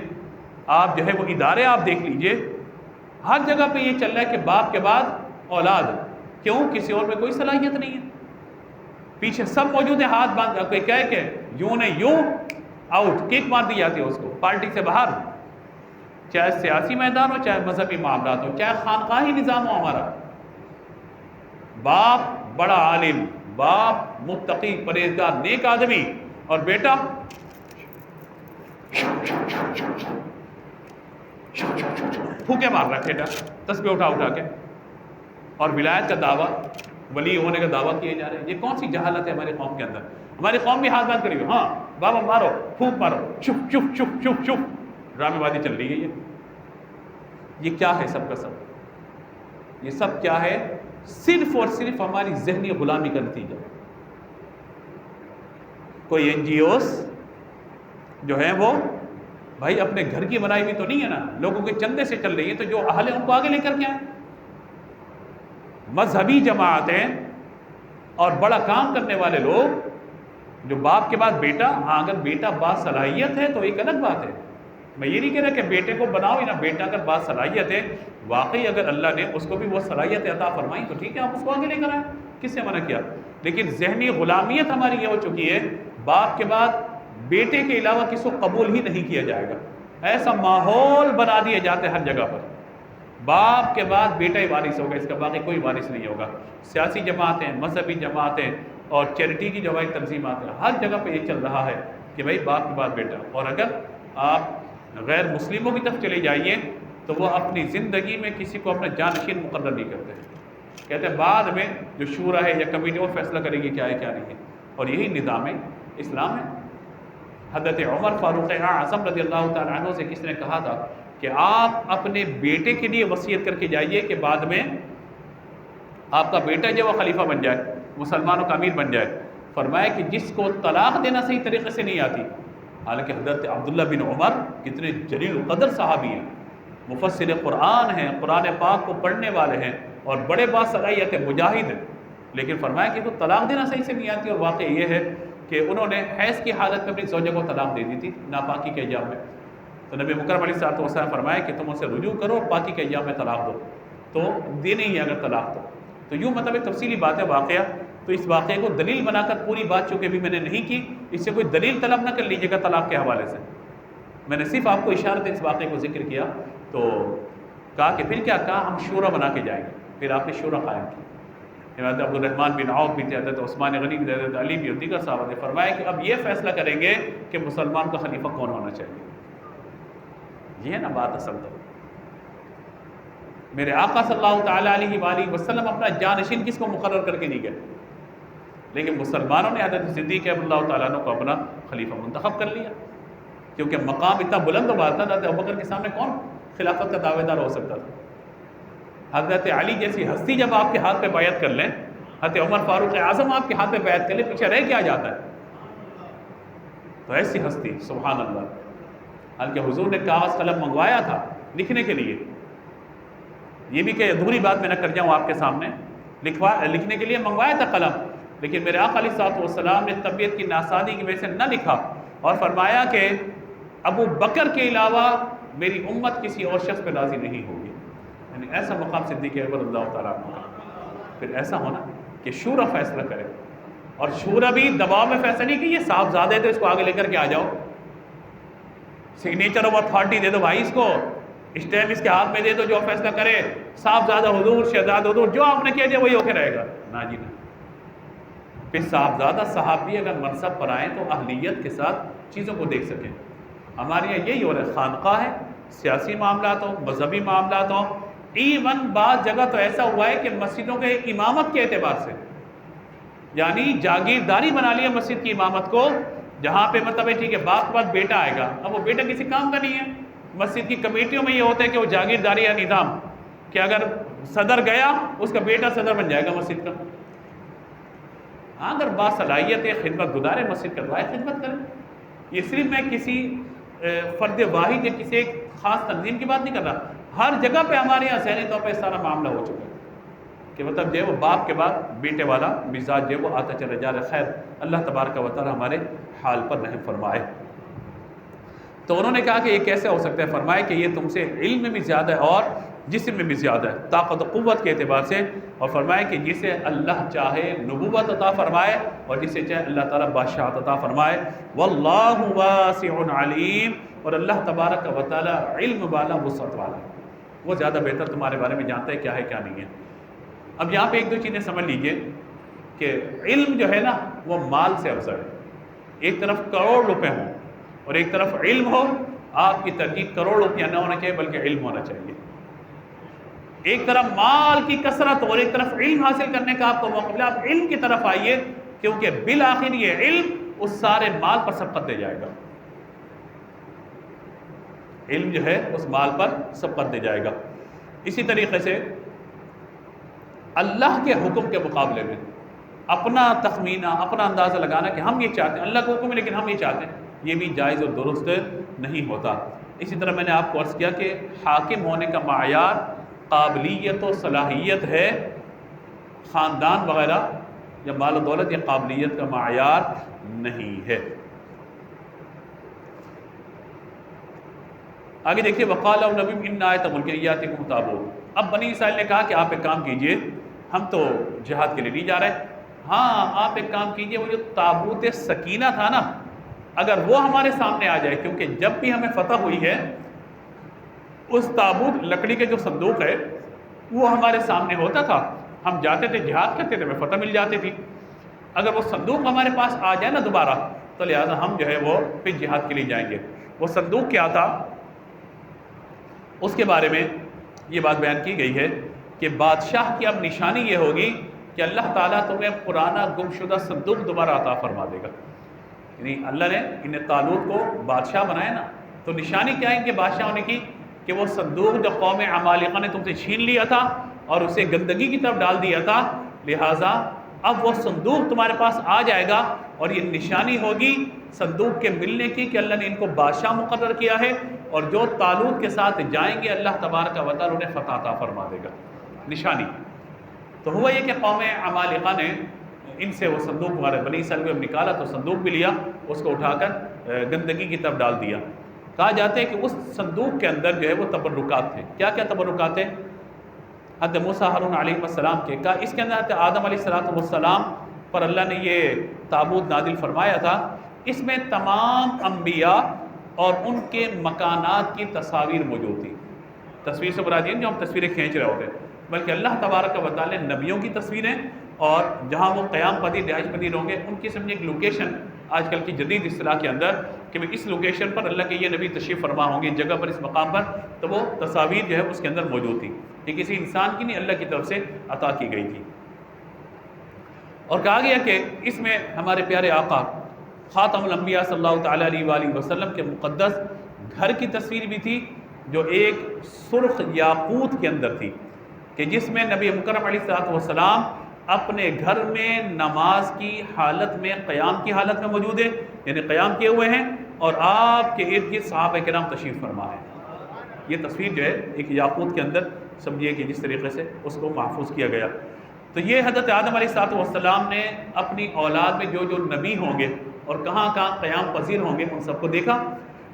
آپ جو ہے وہ ادارے آپ دیکھ لیجئے، ہر جگہ پہ یہ چل رہا ہے کہ باپ کے بعد اولاد۔ کیوں؟ کسی اور میں کوئی صلاحیت نہیں ہے، پیچھے سب موجود ہیں، ہاتھ باندھ کوئی کہے کہ یوں نے یوں، آؤٹ، کک مار دی جاتی ہے اس کو، پارٹی سے باہر، چاہے سیاسی میدان ہو، چاہے مذہبی معاملات ہو، چاہے خانقاہی نظام ہو ہمارا۔ باپ بڑا عالم، باپ متقی پرہیزگار نیک آدمی، اور بیٹا پھوکے مار رہا ہے، بیٹا تسبیح اٹھا اٹھا کے، اور ولایت کا دعویٰ، ولی ہونے کا دعویٰ کیے جا رہے ہیں۔ یہ کون سی جہالت ہے ہماری قوم کے اندر؟ ہماری قوم بھی ہاتھ بات کری ہوئی، ہاں بابا مارو، پھونک مارو، چپ چپ چپ چپ چپ، ڈرامے بازی چل رہی ہے۔ یہ کیا ہے سب کا سب؟ یہ سب کیا ہے؟ صرف اور صرف ہماری ذہنی غلامی کا نتیجہ۔ کوئی این جی اوز جو ہیں وہ بھائی اپنے گھر کی بنائی بھی تو نہیں ہے نا، لوگوں کے چندے سے چل رہی ہے، تو جو اہل ہیں ان کو آگے لے کر کے آئیں۔ مذہبی جماعتیں اور بڑا کام کرنے والے لوگ، جو باپ کے بعد بیٹا، ہاں اگر بیٹا باصلاحیت ہے تو ایک الگ بات ہے، میں یہ نہیں کہہ رہا کہ بیٹے کو بناؤ ہی نہ، بیٹا اگر باصلاحیت ہے، واقعی اگر اللہ نے اس کو بھی وہ صلاحیت عطا فرمائی تو ٹھیک ہے، آپ اس کو آگے لے کر آئیں، کس نے منع کیا؟ لیکن ذہنی غلامیت ہماری یہ ہو چکی ہے، باپ کے بعد بیٹے کے علاوہ کسی کو قبول ہی نہیں کیا جائے گا، ایسا ماحول بنا دیے جاتے ہر جگہ پر، باپ کے بعد بیٹا ہی وارث ہوگا، اس کا باقی کوئی وارث نہیں ہوگا۔ سیاسی جماعتیں، مذہبی جماعتیں اور چیریٹی کی جو ہماری تنظیمات ہیں، ہر جگہ پہ یہ چل رہا ہے کہ بھائی باپ کے بعد بیٹا۔ اور اگر آپ غیر مسلموں کی طرف چلے جائیے تو وہ اپنی زندگی میں کسی کو اپنا جانشین مقرر نہیں کرتے، کہتے ہیں بعد میں جو شورا ہے یا کمیٹی وہ فیصلہ کرے گی کیا ہے کیا نہیں ہے، اور یہی نظام اسلام ہے۔ حضرت عمر فاروق اعظم رضی اللہ تعالیٰ عنہ سے کس نے کہا تھا کہ آپ اپنے بیٹے کے لیے وصیت کر کے جائیے کہ بعد میں آپ کا بیٹا جو وہ خلیفہ بن جائے، مسلمانوں کا امیر بن جائے۔ فرمایا کہ جس کو طلاق دینا صحیح طریقے سے نہیں آتی، حالانکہ حضرت عبداللہ بن عمر کتنے جلیل القدر صحابی ہیں، مفسر قرآن ہیں، قرآن پاک کو پڑھنے والے ہیں اور بڑے باصلاحیت مجاہد ہیں، لیکن فرمایا کہ تو طلاق دینا صحیح سے نہیں آتی۔ اور واقعہ یہ ہے کہ انہوں نے حیض کی حالت میں اپنی زوجہ کو طلاق دے دی تھی ناپاکی کے ایام میں، تو نبی مکرم علیہ الصلوۃ والسلام فرمایا کہ تم اسے رجوع کرو اور پاکی کے ایام میں طلاق دو، تو دینی ہی اگر طلاق تو یوں مطلب ایک تفصیلی بات ہے واقعہ۔ تو اس واقعے کو دلیل بنا کر پوری بات چونکہ بھی میں نے نہیں کی، اس سے کوئی دلیل طلب نہ کر لیجیے گا طلاق کے حوالے سے، میں نے صرف آپ کو اشارت اس واقعے کو ذکر کیا۔ تو کہا کہ پھر کیا کہا، ہم شورا بنا کے جائیں گے، پھر آپ نے شورا قائم کی۔ حضرت عبد الرحمن بن عوف بھی تھے، حضرت عثمان غنی بھی، حضرت علی بھی اور دیگر صحابہ نے فرمایا کہ اب یہ فیصلہ کریں گے کہ مسلمان کا خلیفہ کون ہونا چاہیے۔ یہ ہے نا بات اصل تو، میرے آقا صلی اللہ تعالیٰ علیہ وآلہ وسلم اپنا جانشین کس کو مقرر کر کے نہیں گئے، لیکن مسلمانوں نے حضرت صدیق رضی اللہ تعالیٰ عنہ کو اپنا خلیفہ منتخب کر لیا، کیونکہ مقام اتنا بلند و بالا تھا، حضرت ابوبکر کے سامنے کون خلافت کا دعوے دار ہو سکتا تھا۔ حضرت علی جیسی ہستی جب آپ کے ہاتھ پہ بیعت کر لیں، حضرت عمر فاروق اعظم آپ کے ہاتھ پہ بیعت کر لیں، پیچھے رہ کیا جاتا ہے؟ تو ایسی ہستی، سبحان اللہ۔ حالانکہ حضور نے کاغذ قلم منگوایا تھا لکھنے کے لیے، یہ بھی کہ ادھوری بات میں نہ کر جاؤں آپ کے سامنے، لکھنے کے لیے منگوایا تھا قلم، لیکن میرے آقا علیہ الصلوۃ والسلام نے طبیعت کی ناسازی کی وجہ سے نہ لکھا، اور فرمایا کہ ابو بکر کے علاوہ میری امت کسی اور شخص پہ راضی نہیں ہوگی. یعنی ایسا مقام صدیق اکبر رضی اللہ تعالیٰ عنہ کا. پھر ایسا ہونا کہ شورا فیصلہ کرے, اور شورا بھی دباؤ میں فیصلہ نہیں کہ یہ صاحبزادہ ہے تو اس کو آگے لے کر کے آ جاؤ, سگنیچر آف اتھارٹی دے دو بھائی, اس کو اسٹیمپ اس کے ہاتھ میں دے دو, جو فیصلہ کرے صاحبزادہ حضور, شہزادہ حضور, جو آپ نے کہہ دیا وہی ہو کے رہے گا. نہ جی نہ. پھر صاحبزادہ صحابی اگر منصب پر آئیں تو اہلیت کے ساتھ چیزوں کو دیکھ سکیں. ہمارے یہاں یہی ہو رہا ہے, خانقاہ ہے, سیاسی معاملات ہوں, مذہبی معاملات ہوں. ایون بعض جگہ تو ایسا ہوا ہے کہ مسجدوں کے امامت کے اعتبار سے یعنی جاگیرداری بنا لیا مسجد کی امامت کو, جہاں پہ مطلب ہے ٹھیک ہے باپ کے بعد بیٹا آئے گا. اب وہ بیٹا کسی کام کا نہیں ہے. مسجد کی کمیٹیوں میں یہ ہوتا ہے کہ وہ جاگیرداری یا نظام کہ اگر صدر گیا اس کا بیٹا صدر بن جائے گا مسجد کا. ہاں اگر باصلاحیت ہے, خدمت گزار ہے, مسجد کروائے, خدمت کرے. یہ صرف میں کسی فرد واحد یا کسی ایک خاص تنظیم کی بات نہیں کر رہا. ہر جگہ پہ ہمارے یہاں ذہنی طور پہ سارا معاملہ ہو چکا ہے کہ مطلب جو ہے وہ باپ کے بعد بیٹے والا مزاج جو ہے وہ آتا چلا جا رہا ہے. خیر اللہ تبارک و تعالی ہمارے حال پر رحم فرمائے. تو انہوں نے کہا کہ یہ کیسے ہو سکتا ہے؟ فرمائے کہ یہ تم سے علم میں بھی زیادہ ہے اور جسم میں بھی زیادہ ہے, طاقت و قوت کے اعتبار سے. اور فرمائے کہ جسے اللہ چاہے نبوت عطا فرمائے اور جسے چاہے اللہ تعالیٰ بادشاہت عطا فرمائے. واللہ واسع علیم, اور اللہ تبارک و تعالیٰ علم والا, وسعت والا, وہ زیادہ بہتر تمہارے بارے میں جانتا ہے کیا ہے کیا نہیں ہے. اب یہاں پہ ایک دو چیزیں سمجھ لیجئے کہ علم جو ہے نا وہ مال سے افضل ہے. ایک طرف کروڑ روپے ہوں اور ایک طرف علم ہو, آپ کی ترجیح کروڑ روپیہ نہ ہونا چاہیے بلکہ علم ہونا چاہیے. ایک طرف مال کی کثرت اور ایک طرف علم حاصل کرنے کا آپ کو موقع ملا, آپ علم کی طرف آئیے, کیونکہ بالآخر یہ علم اس سارے مال پر سبقت دے جائے گا. علم جو ہے اس مال پر سبقت دے جائے گا. اسی طریقے سے اللہ کے حکم کے مقابلے میں اپنا تخمینہ, اپنا اندازہ لگانا کہ ہم یہ چاہتے ہیں, اللہ کا حکم ہے لیکن ہم یہ چاہتے ہیں, یہ بھی جائز اور درست نہیں ہوتا. اسی طرح میں نے آپ کو عرض کیا کہ حاکم ہونے کا معیار قابلیت و صلاحیت ہے, خاندان وغیرہ یا مال و دولت یا قابلیت کا معیار نہیں ہے. آگے دیکھیے, وقال نبی ان آیت ملک یاتکم تابوت. اب بنی اسرائیل نے کہا کہ آپ ایک کام کیجئے, ہم تو جہاد کے لیے نہیں جا رہے, ہاں آپ ایک کام کیجئے, وہ جو تابوت سکینہ تھا نا, اگر وہ ہمارے سامنے آ جائے, کیونکہ جب بھی ہمیں فتح ہوئی ہے اس تابوت لکڑی کے جو صندوق ہے وہ ہمارے سامنے ہوتا تھا, ہم جاتے تھے جہاد کرتے تھے, ہمیں فتح مل جاتی تھی. اگر وہ صندوق ہمارے پاس آ جائے نا دوبارہ تو لہٰذا ہم جو ہے وہ پھر جہاد کے لیے جائیں گے. وہ صندوق کیا تھا اس کے بارے میں یہ بات بیان کی گئی ہے کہ بادشاہ کی اب نشانی یہ ہوگی کہ اللہ تعالیٰ تمہیں پرانا گمشدہ صندوق دوبارہ عطا فرما دے گا. یعنی اللہ نے انہیں طالوت کو بادشاہ بنایا نا, تو نشانی کیا ہے ان کے بادشاہ ہونے کی کہ وہ صندوق جو قوم عمالقہ نے تم سے چھین لیا تھا اور اسے گندگی کی طرف ڈال دیا تھا, لہٰذا اب وہ صندوق تمہارے پاس آ جائے گا, اور یہ نشانی ہوگی صندوق کے ملنے کی کہ اللہ نے ان کو بادشاہ مقرر کیا ہے, اور جو طالوت کے ساتھ جائیں گے اللہ تبارک و تعالیٰ انہیں فتح عطا فرما دے گا. نشانی تو ہوا یہ کہ قوم عمالقہ نے ان سے وہ صندوق وغیرہ بنی اسرائیل کو نکالا, تو صندوق بھی لیا, اس کو اٹھا کر گندگی کی طرف ڈال دیا. کہا جاتا ہے کہ اس صندوق کے اندر جو ہے وہ تبرکات تھے. کیا کیا تبرکات تھے؟ حضرت موسیٰ ہارون علیہ السلام کے, کہا اس کے اندر حضرت آدم علیہ السلام پر اللہ نے یہ تابوت نازل فرمایا تھا. اس میں تمام انبیاء اور ان کے مکانات کی تصاویر موجود تھی. تصویر سے مراد یہ جو ہم تصویریں کھینچ رہے ہوتے ہیں, بلکہ اللہ تبارک و تعالیٰ نے نبیوں کی تصویریں اور جہاں وہ قیام پذیر رہائش پذیر ہوں گے ان کی سمجھے ایک لوکیشن آج کل کی جدید اصطلاح کے اندر کہ اس لوکیشن پر اللہ کے یہ نبی تشریف فرما ہوں گے, اس جگہ پر, اس مقام پر, تو وہ تصاویر جو ہے اس کے اندر موجود تھی. یہ کسی انسان کی نہیں, اللہ کی طرف سے عطا کی گئی تھی. اور کہا گیا کہ اس میں ہمارے پیارے آقا خاتم الانبیاء صلی اللہ تعالیٰ علیہ وآلہ وسلم کے مقدس گھر کی تصویر بھی تھی, جو ایک سرخ یاقوت کے اندر تھی, کہ جس میں نبی مکرم علیہ السلام اپنے گھر میں نماز کی حالت میں, قیام کی حالت میں موجود ہے, یعنی قیام کیے ہوئے ہیں, اور آپ کے ارد گرد صحابہ کرام تشریف فرما ہے. یہ تصویر جو ہے ایک یاقوت کے اندر سمجھیے کہ جس طریقے سے اس کو محفوظ کیا گیا. تو یہ حضرت آدم علیہ السلام نے اپنی اولاد میں جو جو نبی ہوں گے اور کہاں کہاں قیام پذیر ہوں گے ان سب کو دیکھا,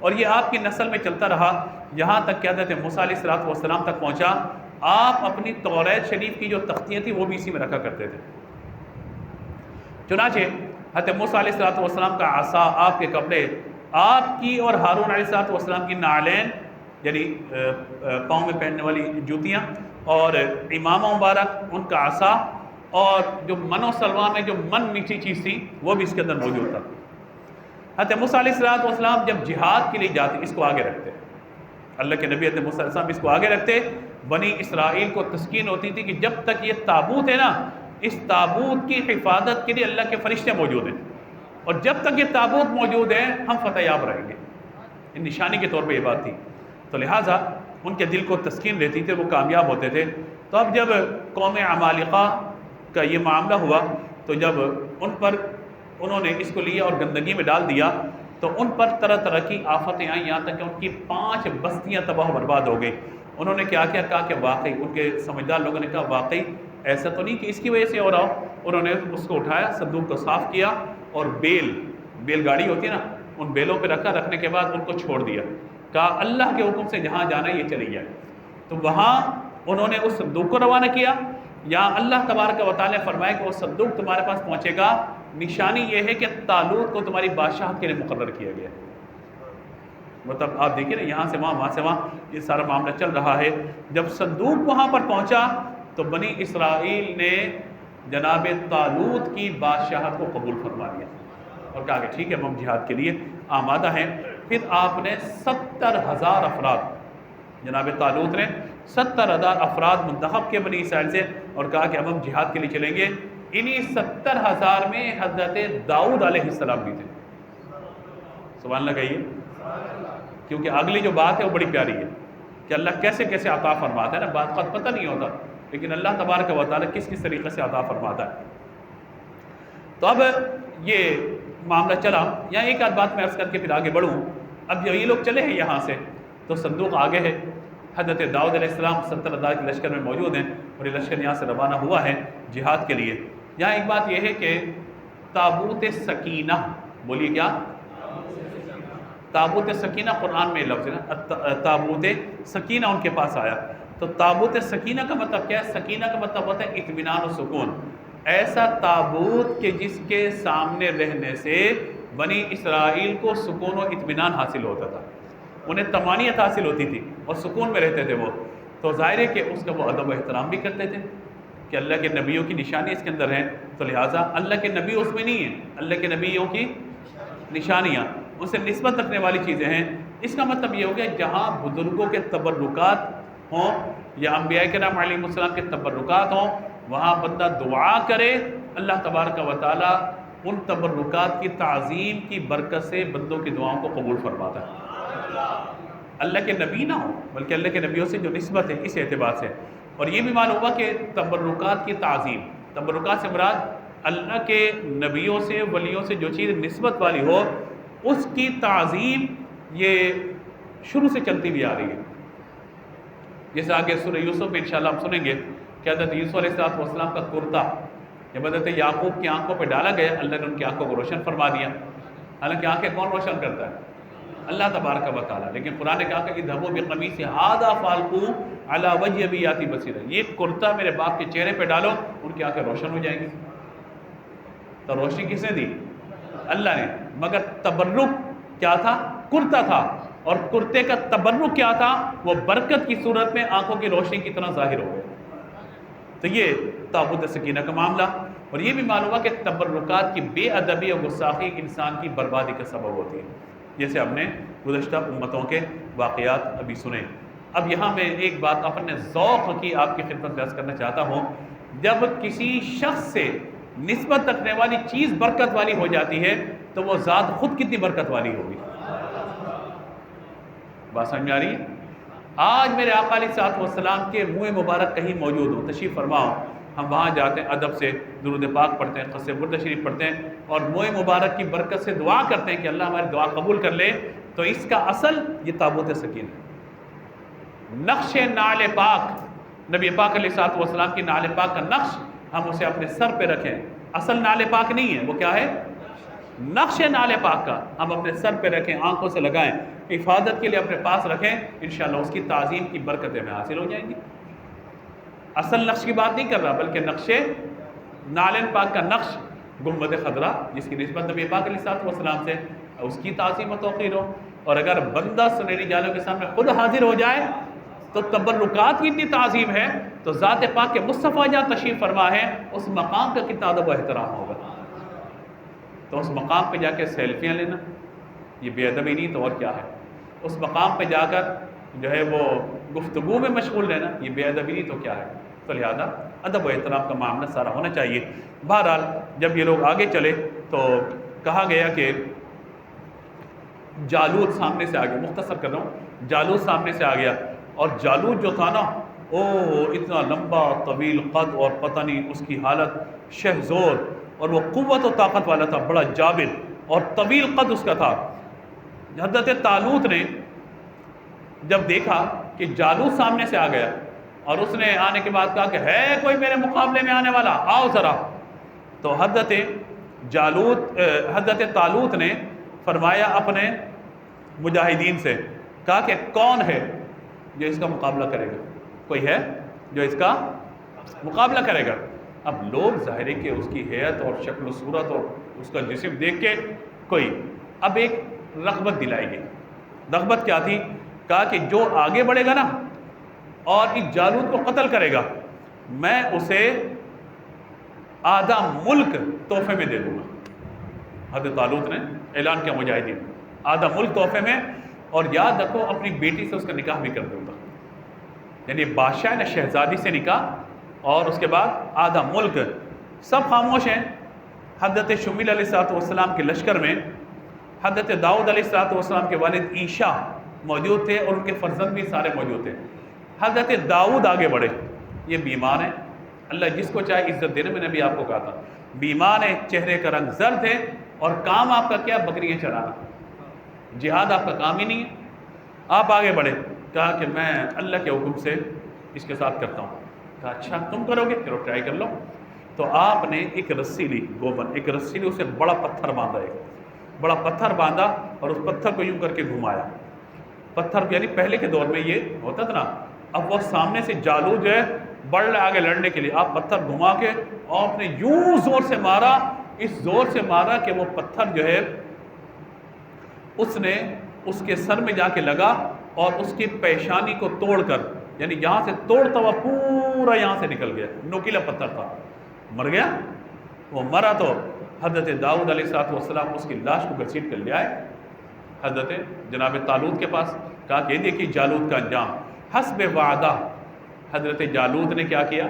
اور یہ آپ کی نسل میں چلتا رہا، یہاں تک کہ حضرت موسیٰ علیہ السلام تک پہنچا۔ آپ اپنی توریت شریف کی جو تختیاں تھیں وہ بھی اسی میں رکھا کرتے تھے۔ چنانچہ حضرت موسیٰ علیہ السلام کا عصا، آپ کے کپڑے، آپ کی اور ہارون علیہ السلام کی نعلین یعنی پاؤں میں پہننے والی جوتیاں، اور امامہ مبارک، ان کا عصا، اور جو من و سلوا میں جو من میٹھی چیز تھی وہ بھی اس کے اندر موجود تھا۔ حضرت موسیٰ علیہ السلام جب جہاد کے لیے جاتے اس کو آگے رکھتے، اللہ کے نبی حضرت موسیٰ علیہ السلام اس کو آگے رکھتے، بنی اسرائیل کو تسکین ہوتی تھی کہ جب تک یہ تابوت ہے نا، اس تابوت کی حفاظت کے لیے اللہ کے فرشتے موجود ہیں، اور جب تک یہ تابوت موجود ہے ہم فتح یاب رہیں گے۔ ان نشانی کے طور پہ یہ بات تھی، تو لہٰذا ان کے دل کو تسکین رہتی تھی، وہ کامیاب ہوتے تھے۔ تو اب جب قوم عمالقہ کا یہ معاملہ ہوا تو جب ان پر انہوں نے اس کو لیا اور گندگی میں ڈال دیا تو ان پر طرح طرح کی آفتیں آئیں، یہاں تک کہ ان کی 5 بستیاں تباہ و برباد ہو گئی۔ انہوں نے کیا کہا کہ واقعی، ان کے سمجھدار لوگوں نے کہا واقعی ایسا تو نہیں کہ اس کی وجہ سے ہو رہا ہو۔ انہوں نے اس کو اٹھایا، صندوق کو صاف کیا اور بیل گاڑی ہوتی ہے نا، ان بیلوں پہ رکھا، رکھنے کے بعد ان کو چھوڑ دیا، کہا اللہ کے حکم سے جہاں جانا ہے یہ چلی جائے۔ تو وہاں انہوں نے اس صندوق کو روانہ کیا، یا اللہ تبارک و تعالیٰ نے فرمایا کہ وہ صندوق تمہارے پاس پہنچے گا، نشانی یہ ہے کہ طالوت کو تمہاری بادشاہت کے لیے مقرر کیا گیا ہے۔ مطلب آپ دیکھیں نا، یہاں سے وہاں، وہاں سے وہاں، یہ سارا معاملہ چل رہا ہے۔ جب صندوق وہاں پر پہنچا تو بنی اسرائیل نے جناب طالوت کی بادشاہت کو قبول فرما لیا اور کہا کہ ٹھیک ہے، ہم جہاد کے لیے آمادہ ہیں۔ پھر آپ نے 70,000 افراد، جناب طالوت نے 70,000 افراد منتخب کے بنی اسرائیل سے اور کہا کہ اب ہم جہاد کے لیے چلیں گے۔ انہی 70,000 میں حضرت داؤد علیہ السلام بھی تھے۔ سبحان اللہ کہیے، کیونکہ اگلی جو بات ہے وہ بڑی پیاری ہے کہ اللہ کیسے کیسے عطا فرماتا ہے نا، بات قد پتہ نہیں ہوتا، لیکن اللہ تبارک و تعالیٰ کس کس طریقے سے عطا فرماتا ہے۔ تو اب یہ معاملہ چلا، یہاں ایک آدھ بات میں عرض کر کے پھر آگے بڑھوں۔ اب جب یہ لوگ چلے ہیں یہاں سے تو صندوق آگے ہے، حضرت داؤد علیہ السلام 70,000 کے لشکر میں موجود ہیں اور یہ لشکر یہاں سے روانہ ہوا ہے جہاد کے لیے۔ یہاں ایک بات یہ ہے کہ تابوت سکینہ، بولیے کیا؟ تابوت سکینہ قرآن میں لفظ ہے نا، تابوت سکینہ ان کے پاس آیا۔ تو تابوت سکینہ کا مطلب کیا ہے؟ سکینہ کا مطلب ہوتا ہے اطمینان و سکون۔ ایسا تابوت کہ جس کے سامنے رہنے سے بنی اسرائیل کو سکون و اطمینان حاصل ہوتا تھا، انہیں طمانینت حاصل ہوتی تھی اور سکون میں رہتے تھے وہ۔ تو ظاہر ہے کہ اس کا وہ ادب و احترام بھی کرتے تھے کہ اللہ کے نبیوں کی نشانی اس کے اندر ہیں، تو لہٰذا اللہ کے نبی اس میں نہیں ہیں، اللہ کے نبیوں کی نشانیاں ان سے نسبت رکھنے والی چیزیں ہیں۔ اس کا مطلب یہ ہو گیا جہاں بزرگوں کے تبرکات ہوں یا انبیاء کرام علیہ السلام کے تبرکات ہوں، وہاں بندہ دعا کرے، اللہ تبارک و تعالیٰ ان تبرکات کی تعظیم کی برکت سے بندوں کی دعاؤں کو قبول فرماتا ہے۔ اللہ کے نبی نہ ہو بلکہ اللہ کے نبیوں سے جو نسبت ہے اس اعتبار سے۔ اور یہ بھی معلوم ہوا کہ تبرکات کی تعظیم، تبرکات سے مراد اللہ کے نبیوں سے، ولیوں سے جو چیز نسبت والی ہو اس کی تعظیم یہ شروع سے چلتی بھی آ رہی ہے۔ جیسے آگے سورہ یوسف میں انشاءاللہ ہم سنیں گے کہ حضرت یوسف علیہ السلام کا کرتا جب حضرت یعقوب کی آنکھوں پہ ڈالا گیا، اللہ نے ان کی آنکھوں کو روشن فرما دیا۔ حالانکہ آنکھیں کون روشن کرتا ہے؟ اللہ تبارک و تعالیٰ۔ لیکن قرآن نے کہا کہ اذهبوا بقمیصی ھذا فالقوہ علی وجہ ابی یأتی بصیرا، یہ کرتا میرے باپ کے چہرے پہ ڈالو، ان کی آنکھیں روشن ہو جائیں گی۔ تو روشنی کس نے دی؟ اللہ نے۔ مگر تبرک کیا تھا؟ کرتا تھا، اور کرتے کا تبرک کیا تھا؟ وہ برکت کی صورت میں آنکھوں کی روشنی کی طرح ظاہر ہو گیا۔ تو یہ تابوت سکینہ کا معاملہ۔ اور یہ بھی معلوم ہوا کہ تبرکات کی بے ادبی اور گستاخی انسان کی بربادی کا سبب ہوتی ہے، جیسے ہم نے گزشتہ امتوں کے واقعات ابھی سنے۔ اب یہاں میں ایک بات اپنے ذوق کی آپ کی خدمت میں عرض کرنا چاہتا ہوں، جب کسی شخص سے نسبت رکھنے والی چیز برکت والی ہو جاتی ہے تو وہ ذات خود کتنی برکت والی ہوگی۔ بات سمجھ میں آ رہی ہے؟ آج میرے آقا علیہ السلام کے منہ مبارک کہیں موجود ہو، تشریف فرماؤ، ہم وہاں جاتے ہیں، ادب سے درود پاک پڑھتے ہیں، قصے برد شریف پڑھتے ہیں اور منہ مبارک کی برکت سے دعا کرتے ہیں کہ اللہ ہماری دعا قبول کر لے، تو اس کا اصل یہ تابوت سکینہ ہے۔ نقش نعل پاک، نبی پاک علیہ السلام کی نعل پاک کا نقش ہم اسے اپنے سر پہ رکھیں، اصل نعل پاک نہیں ہے، وہ کیا ہے؟ نقش نال پاک کا ہم اپنے سر پہ رکھیں، آنکھوں سے لگائیں، حفاظت کے لیے اپنے پاس رکھیں، انشاءاللہ اس کی تعظیم کی برکتیں ہمیں حاصل ہو جائیں گی۔ اصل نقش کی بات نہیں کر رہا، بلکہ نقش نالین پاک کا نقش گنبد خضرا جس کی نسبت نبی پاک علیہ السلام سے، اس کی تعظیم و توقیر ہو۔ اور اگر بندہ سنہری جالوں کے سامنے خود حاضر ہو جائے تو تبرکات کی اتنی تعظیم ہے، تو ذات پاک کے مصطفیٰ جہاں تشریف فرما ہے اس مقام کا کتنا ادب و احترام ہوگا۔ تو اس مقام پہ جا کے سیلفیاں لینا یہ بے ادبی نہیں تو اور کیا ہے؟ اس مقام پہ جا کر جو ہے وہ گفتگو میں مشغول رہنا یہ بے ادبی نہیں تو کیا ہے؟ تو لہٰذا ادب و احترام کا معاملہ سارا ہونا چاہیے۔ بہرحال جب یہ لوگ آگے چلے تو کہا گیا کہ جالوت سامنے سے آ گیا، مختصر کر رہا ہوں، جالوت سامنے سے آ گیا، اور جالوت جو تھا نا اتنا لمبا طویل قد اور پتہ نہیں اس کی حالت شہزور، اور وہ قوت و طاقت والا تھا، بڑا جابر اور طویل قد اس کا تھا۔ حضرت طالوت نے جب دیکھا کہ جالوت سامنے سے آ گیا اور اس نے آنے کے بعد کہا کہ ہے کوئی میرے مقابلے میں آنے والا، آؤ ذرا، تو حضرت طالوت نے فرمایا اپنے مجاہدین سے، کہا کہ کون ہے جو اس کا مقابلہ کرے گا؟ کوئی ہے جو اس کا مقابلہ کرے گا؟ اب لوگ ظاہر ہے کہ اس کی حیت اور شکل و صورت اور اس کا جسم دیکھ کے کوئی اب ایک رغبت دلائی گئی۔ رغبت کیا تھی؟ کہا کہ جو آگے بڑھے گا نا اور اس جالوت کو قتل کرے گا، میں اسے آدھا ملک تحفے میں دے دوں گا۔ حضرت طالوت نے اعلان کیا مجاہدین، آدھا ملک تحفے میں، اور یاد رکھو اپنی بیٹی سے اس کا نکاح بھی کر دوں گا۔ یعنی بادشاہ نے شہزادی سے نکاح اور اس کے بعد آدھا ملک۔ سب خاموش ہیں۔ حضرت شمیل علیہ السلام کے لشکر میں حضرت داؤد علیہ السلام کے والد عیشا موجود تھے اور ان کے فرزند بھی سارے موجود تھے۔ حضرت داؤد آگے بڑھے، یہ بیمار ہیں، اللہ جس کو چاہے عزت دینے میں نے بھی آپ کو کہا تھا، بیمار ہیں، چہرے کا رنگ زرد ہے، اور کام آپ کا کیا؟ بکریاں چرانا، جہاد آپ کا کام ہی نہیں ہے۔ آپ آگے بڑھے، کہا کہ میں اللہ کے حکم سے اس کے ساتھ کرتا ہوں۔ کہا اچھا تم کرو گے، چلو ٹرائی کر لو۔ تو آپ نے ایک رسی لی، گوبن ایک رسی لی، اسے بڑا پتھر باندھا، ایک بڑا پتھر باندھا اور اس پتھر کو یوں کر کے گھمایا۔ پتھر یعنی پہلے کے دور میں یہ ہوتا تھا نا، اب وہ سامنے سے جالوت جو ہے بڑھ رہا آگے لڑنے کے لیے، آپ پتھر گھما کے اور آپ نے یوں زور سے مارا، اس زور سے مارا کہ وہ پتھر جو ہے اس نے اس کے سر میں جا کے لگا اور اس کی پیشانی کو توڑ کر، یعنی یہاں سے توڑتا ہوا پورا یہاں سے نکل گیا، نوکیلا پتھر تھا، مر گیا۔ وہ مرا تو حضرت داؤد علیہ السلام اس کی لاش کو گھسیٹ کر لے آئے حضرت جناب طالوت کے پاس، کہا کہ دیکھیے جالوت کا انجام حسب وعدہ۔ حضرت جالوت نے کیا کیا؟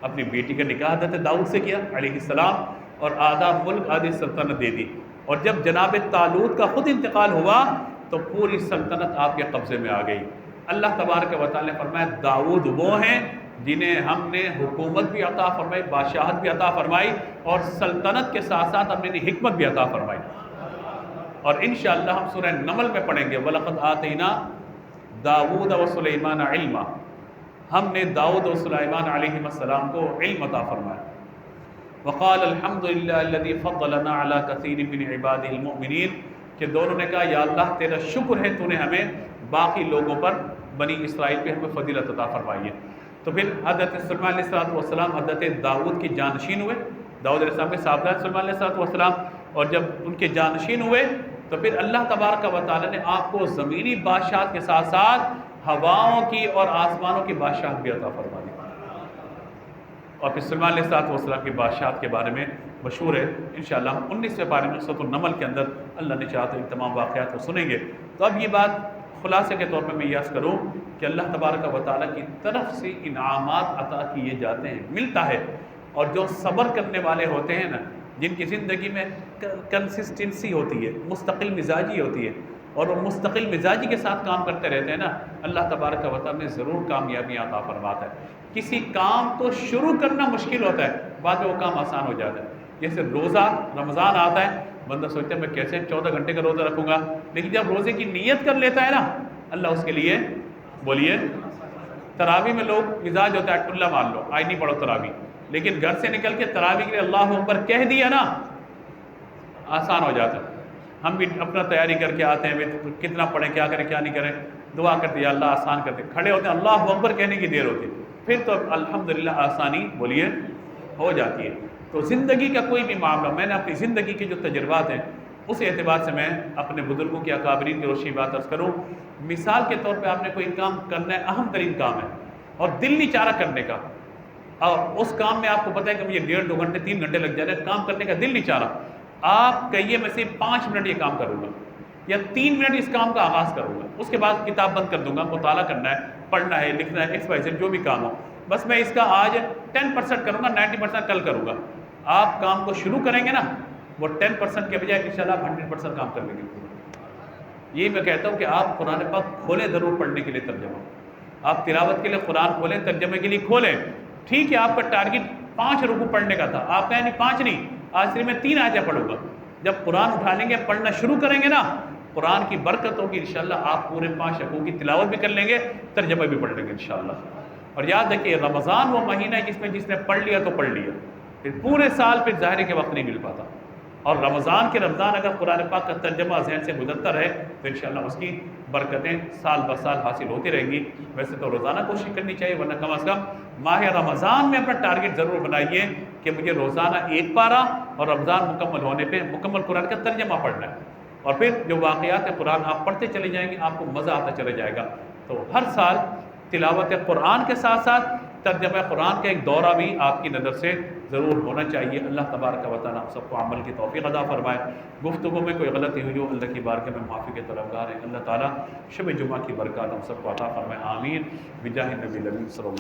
اپنی بیٹی کا نکاح حضرت داؤد سے کیا علیہ السلام، اور آدھا ملک آدھی سلطنت دے دی، اور جب جناب طالوت کا خود انتقال ہوا تو پوری سلطنت آپ کے قبضے میں آ گئی۔ اللہ تبارک و تعالی نے فرمایا داؤد وہ ہیں جنہیں ہم نے حکومت بھی عطا فرمائی، بادشاہت بھی عطا فرمائی، اور سلطنت کے ساتھ ساتھ ہم نے حکمت بھی عطا فرمائی۔ اور انشاءاللہ ہم سورہ نمل میں پڑھیں گے وَلَقَدْ آتَيْنَا داؤد وسلیمان علما، ہم نے داؤد و سلیمان علیہ السلام کو علم عطا فرمایا۔ وقال الحمد للہ الذی فضلنا علی کثیر من عبادہ المؤمنین، کہ دونوں نے کہا یا اللہ تیرا شکر ہے تو نے ہمیں باقی لوگوں پر بنی اسرائیل پہ ہمیں فضیلت عطا فرمائی ہے۔ تو پھر حضرت سلیمان علیہ السلام حضرت داؤد کی جانشین ہوئے، داؤد علیہ السلام کے صاحبزادے سلیمان علیہ السلام، اور جب ان کے جانشین ہوئے تو پھر اللہ تبارک و تعالی نے آپ کو زمینی بادشاہت کے ساتھ ساتھ ہواؤں کی اور آسمانوں کی بادشاہت بھی عطا فرما دی۔ اور پھر سلیمان علیہ السلام کی بادشاہت کے بارے میں مشہور ہے، انشاءاللہ ہم 19ویں پارے میں سورۃ النمل کے اندر اللہ نے چاہا تو ان تمام واقعات کو سنیں گے۔ تو اب یہ بات خلاصے کے طور پہ میں یاد کروں کہ اللہ تبارک و تعالیٰ کی طرف سے انعامات عطا کیے جاتے ہیں، ملتا ہے، اور جو صبر کرنے والے ہوتے ہیں نا، جن کی زندگی میں کنسسٹنسی ہوتی ہے، مستقل مزاجی ہوتی ہے، اور وہ مستقل مزاجی کے ساتھ کام کرتے رہتے ہیں نا، اللہ تبارک و تعالیٰ میں ضرور کامیابی عطا فرماتا ہے۔ کسی کام کو شروع کرنا مشکل ہوتا ہے، بعد میں وہ کام آسان ہو جاتا ہے۔ جیسے روزہ رمضان آتا ہے، بندہ سوچتا ہے میں کیسے 14 گھنٹے کا روزہ رکھوں گا، لیکن جب روزے کی نیت کر لیتا ہے نا، اللہ اس کے لیے، بولیے، تراویح میں لوگ مزاج ہوتا ہے ٹلہ مان لو، آج نہیں پڑھو تراویح، لیکن گھر سے نکل کے تراویح کے لیے اللہ اکبر کہہ دیا نا، آسان ہو جاتا ہے۔ ہم بھی اپنا تیاری کر کے آتے ہیں، کتنا پڑھیں، کیا کریں کیا نہیں کریں، دعا کرتے یا اللہ آسان کرتے، کھڑے ہوتے ہیں اللہ اکبر کہنے کی دیر ہوتی ہے، پھر تو الحمدللہ آسانی بولیے ہو جاتی ہے۔ تو زندگی کا کوئی بھی معاملہ، میں نے اپنی زندگی کے جو تجربات ہیں اس اعتبار سے میں اپنے بزرگوں کی اکابرین کی روشنی بات عرض کروں۔ مثال کے طور پہ آپ نے کوئی کام کرنا ہے، اہم ترین کام ہے اور دل نہیں چاہ رہا کرنے کا، اور اس کام میں آپ کو پتہ ہے کہ مجھے 1.5 2 گھنٹے 3 گھنٹے لگ جا رہے ہیں، کام کرنے کا دل نہیں چاہ رہا، آپ کہیے میں صرف 5 منٹ یہ کام کروں گا یا 3 منٹ اس کام کا آغاز کروں گا، اس کے بعد کتاب بند کر دوں گا، مطالعہ کرنا ہے، پڑھنا ہے، لکھنا ہے، XYZ جو بھی کام ہو، بس میں اس کا آج 10% کروں گا، 90% کل کروں گا۔ آپ کام کو شروع کریں گے نا، وہ 10% کے بجائے انشاءاللہ آپ 100% کام کر لیں گے۔ یہی میں کہتا ہوں کہ آپ قرآن پاک کھولیں ضرور پڑھنے کے لیے ترجمہ، آپ تلاوت کے لیے قرآن کھولیں، ترجمے کے لیے کھولیں۔ ٹھیک ہے آپ کا ٹارگٹ 5 رکوع پڑھنے کا تھا، آپ کہیں نہیں 5 نہیں، آج صرف میں 3 آیتیں پڑھوں گا۔ جب قرآن اٹھا لیں گے، پڑھنا شروع کریں گے نا، قرآن کی برکت ہوگی انشاءاللہ، آپ پورے 5 رکوع کی تلاوت بھی کر لیں گے، ترجمہ بھی پڑھ لیں گے انشاءاللہ۔ اور یاد رکھیے رمضان وہ مہینہ ہے جس نے پڑھ لیا تو پڑھ لیا، پھر پورے سال پھر ظاہر کے وقت نہیں مل پاتا، اور رمضان اگر قرآن پاک کا ترجمہ ذہن سے گزرتا رہے تو انشاءاللہ اس کی برکتیں سال بہ سال حاصل ہوتی رہیں گی۔ ویسے تو روزانہ کوشش کرنی چاہیے، ورنہ کم از کم ماہ رمضان میں اپنا ٹارگٹ ضرور بنائیے کہ مجھے روزانہ 1 پارہ اور رمضان مکمل ہونے پہ مکمل قرآن کا ترجمہ پڑھنا ہے، اور پھر جو واقعات قرآن آپ پڑھتے چلے جائیں گے آپ کو مزہ آتا چلے جائے گا۔ تو ہر سال تلاوت قرآن کے ساتھ ساتھ ترجمہ قرآن کا ایک دورہ بھی آپ کی نظر سے ضرور ہونا چاہیے۔ اللہ تبارک و تعالیٰ ہم سب کو عمل کی توفیق عطا فرمائے۔ گفتگو میں کوئی غلطی ہوئی ہو اللہ کی بارگاہ میں معافی کے طلبگار ہیں، اللہ تعالیٰ شب جمعہ کی برکات ہم سب کو عطا فرمائے، آمین، بجاہ نبی الامین صلی اللہ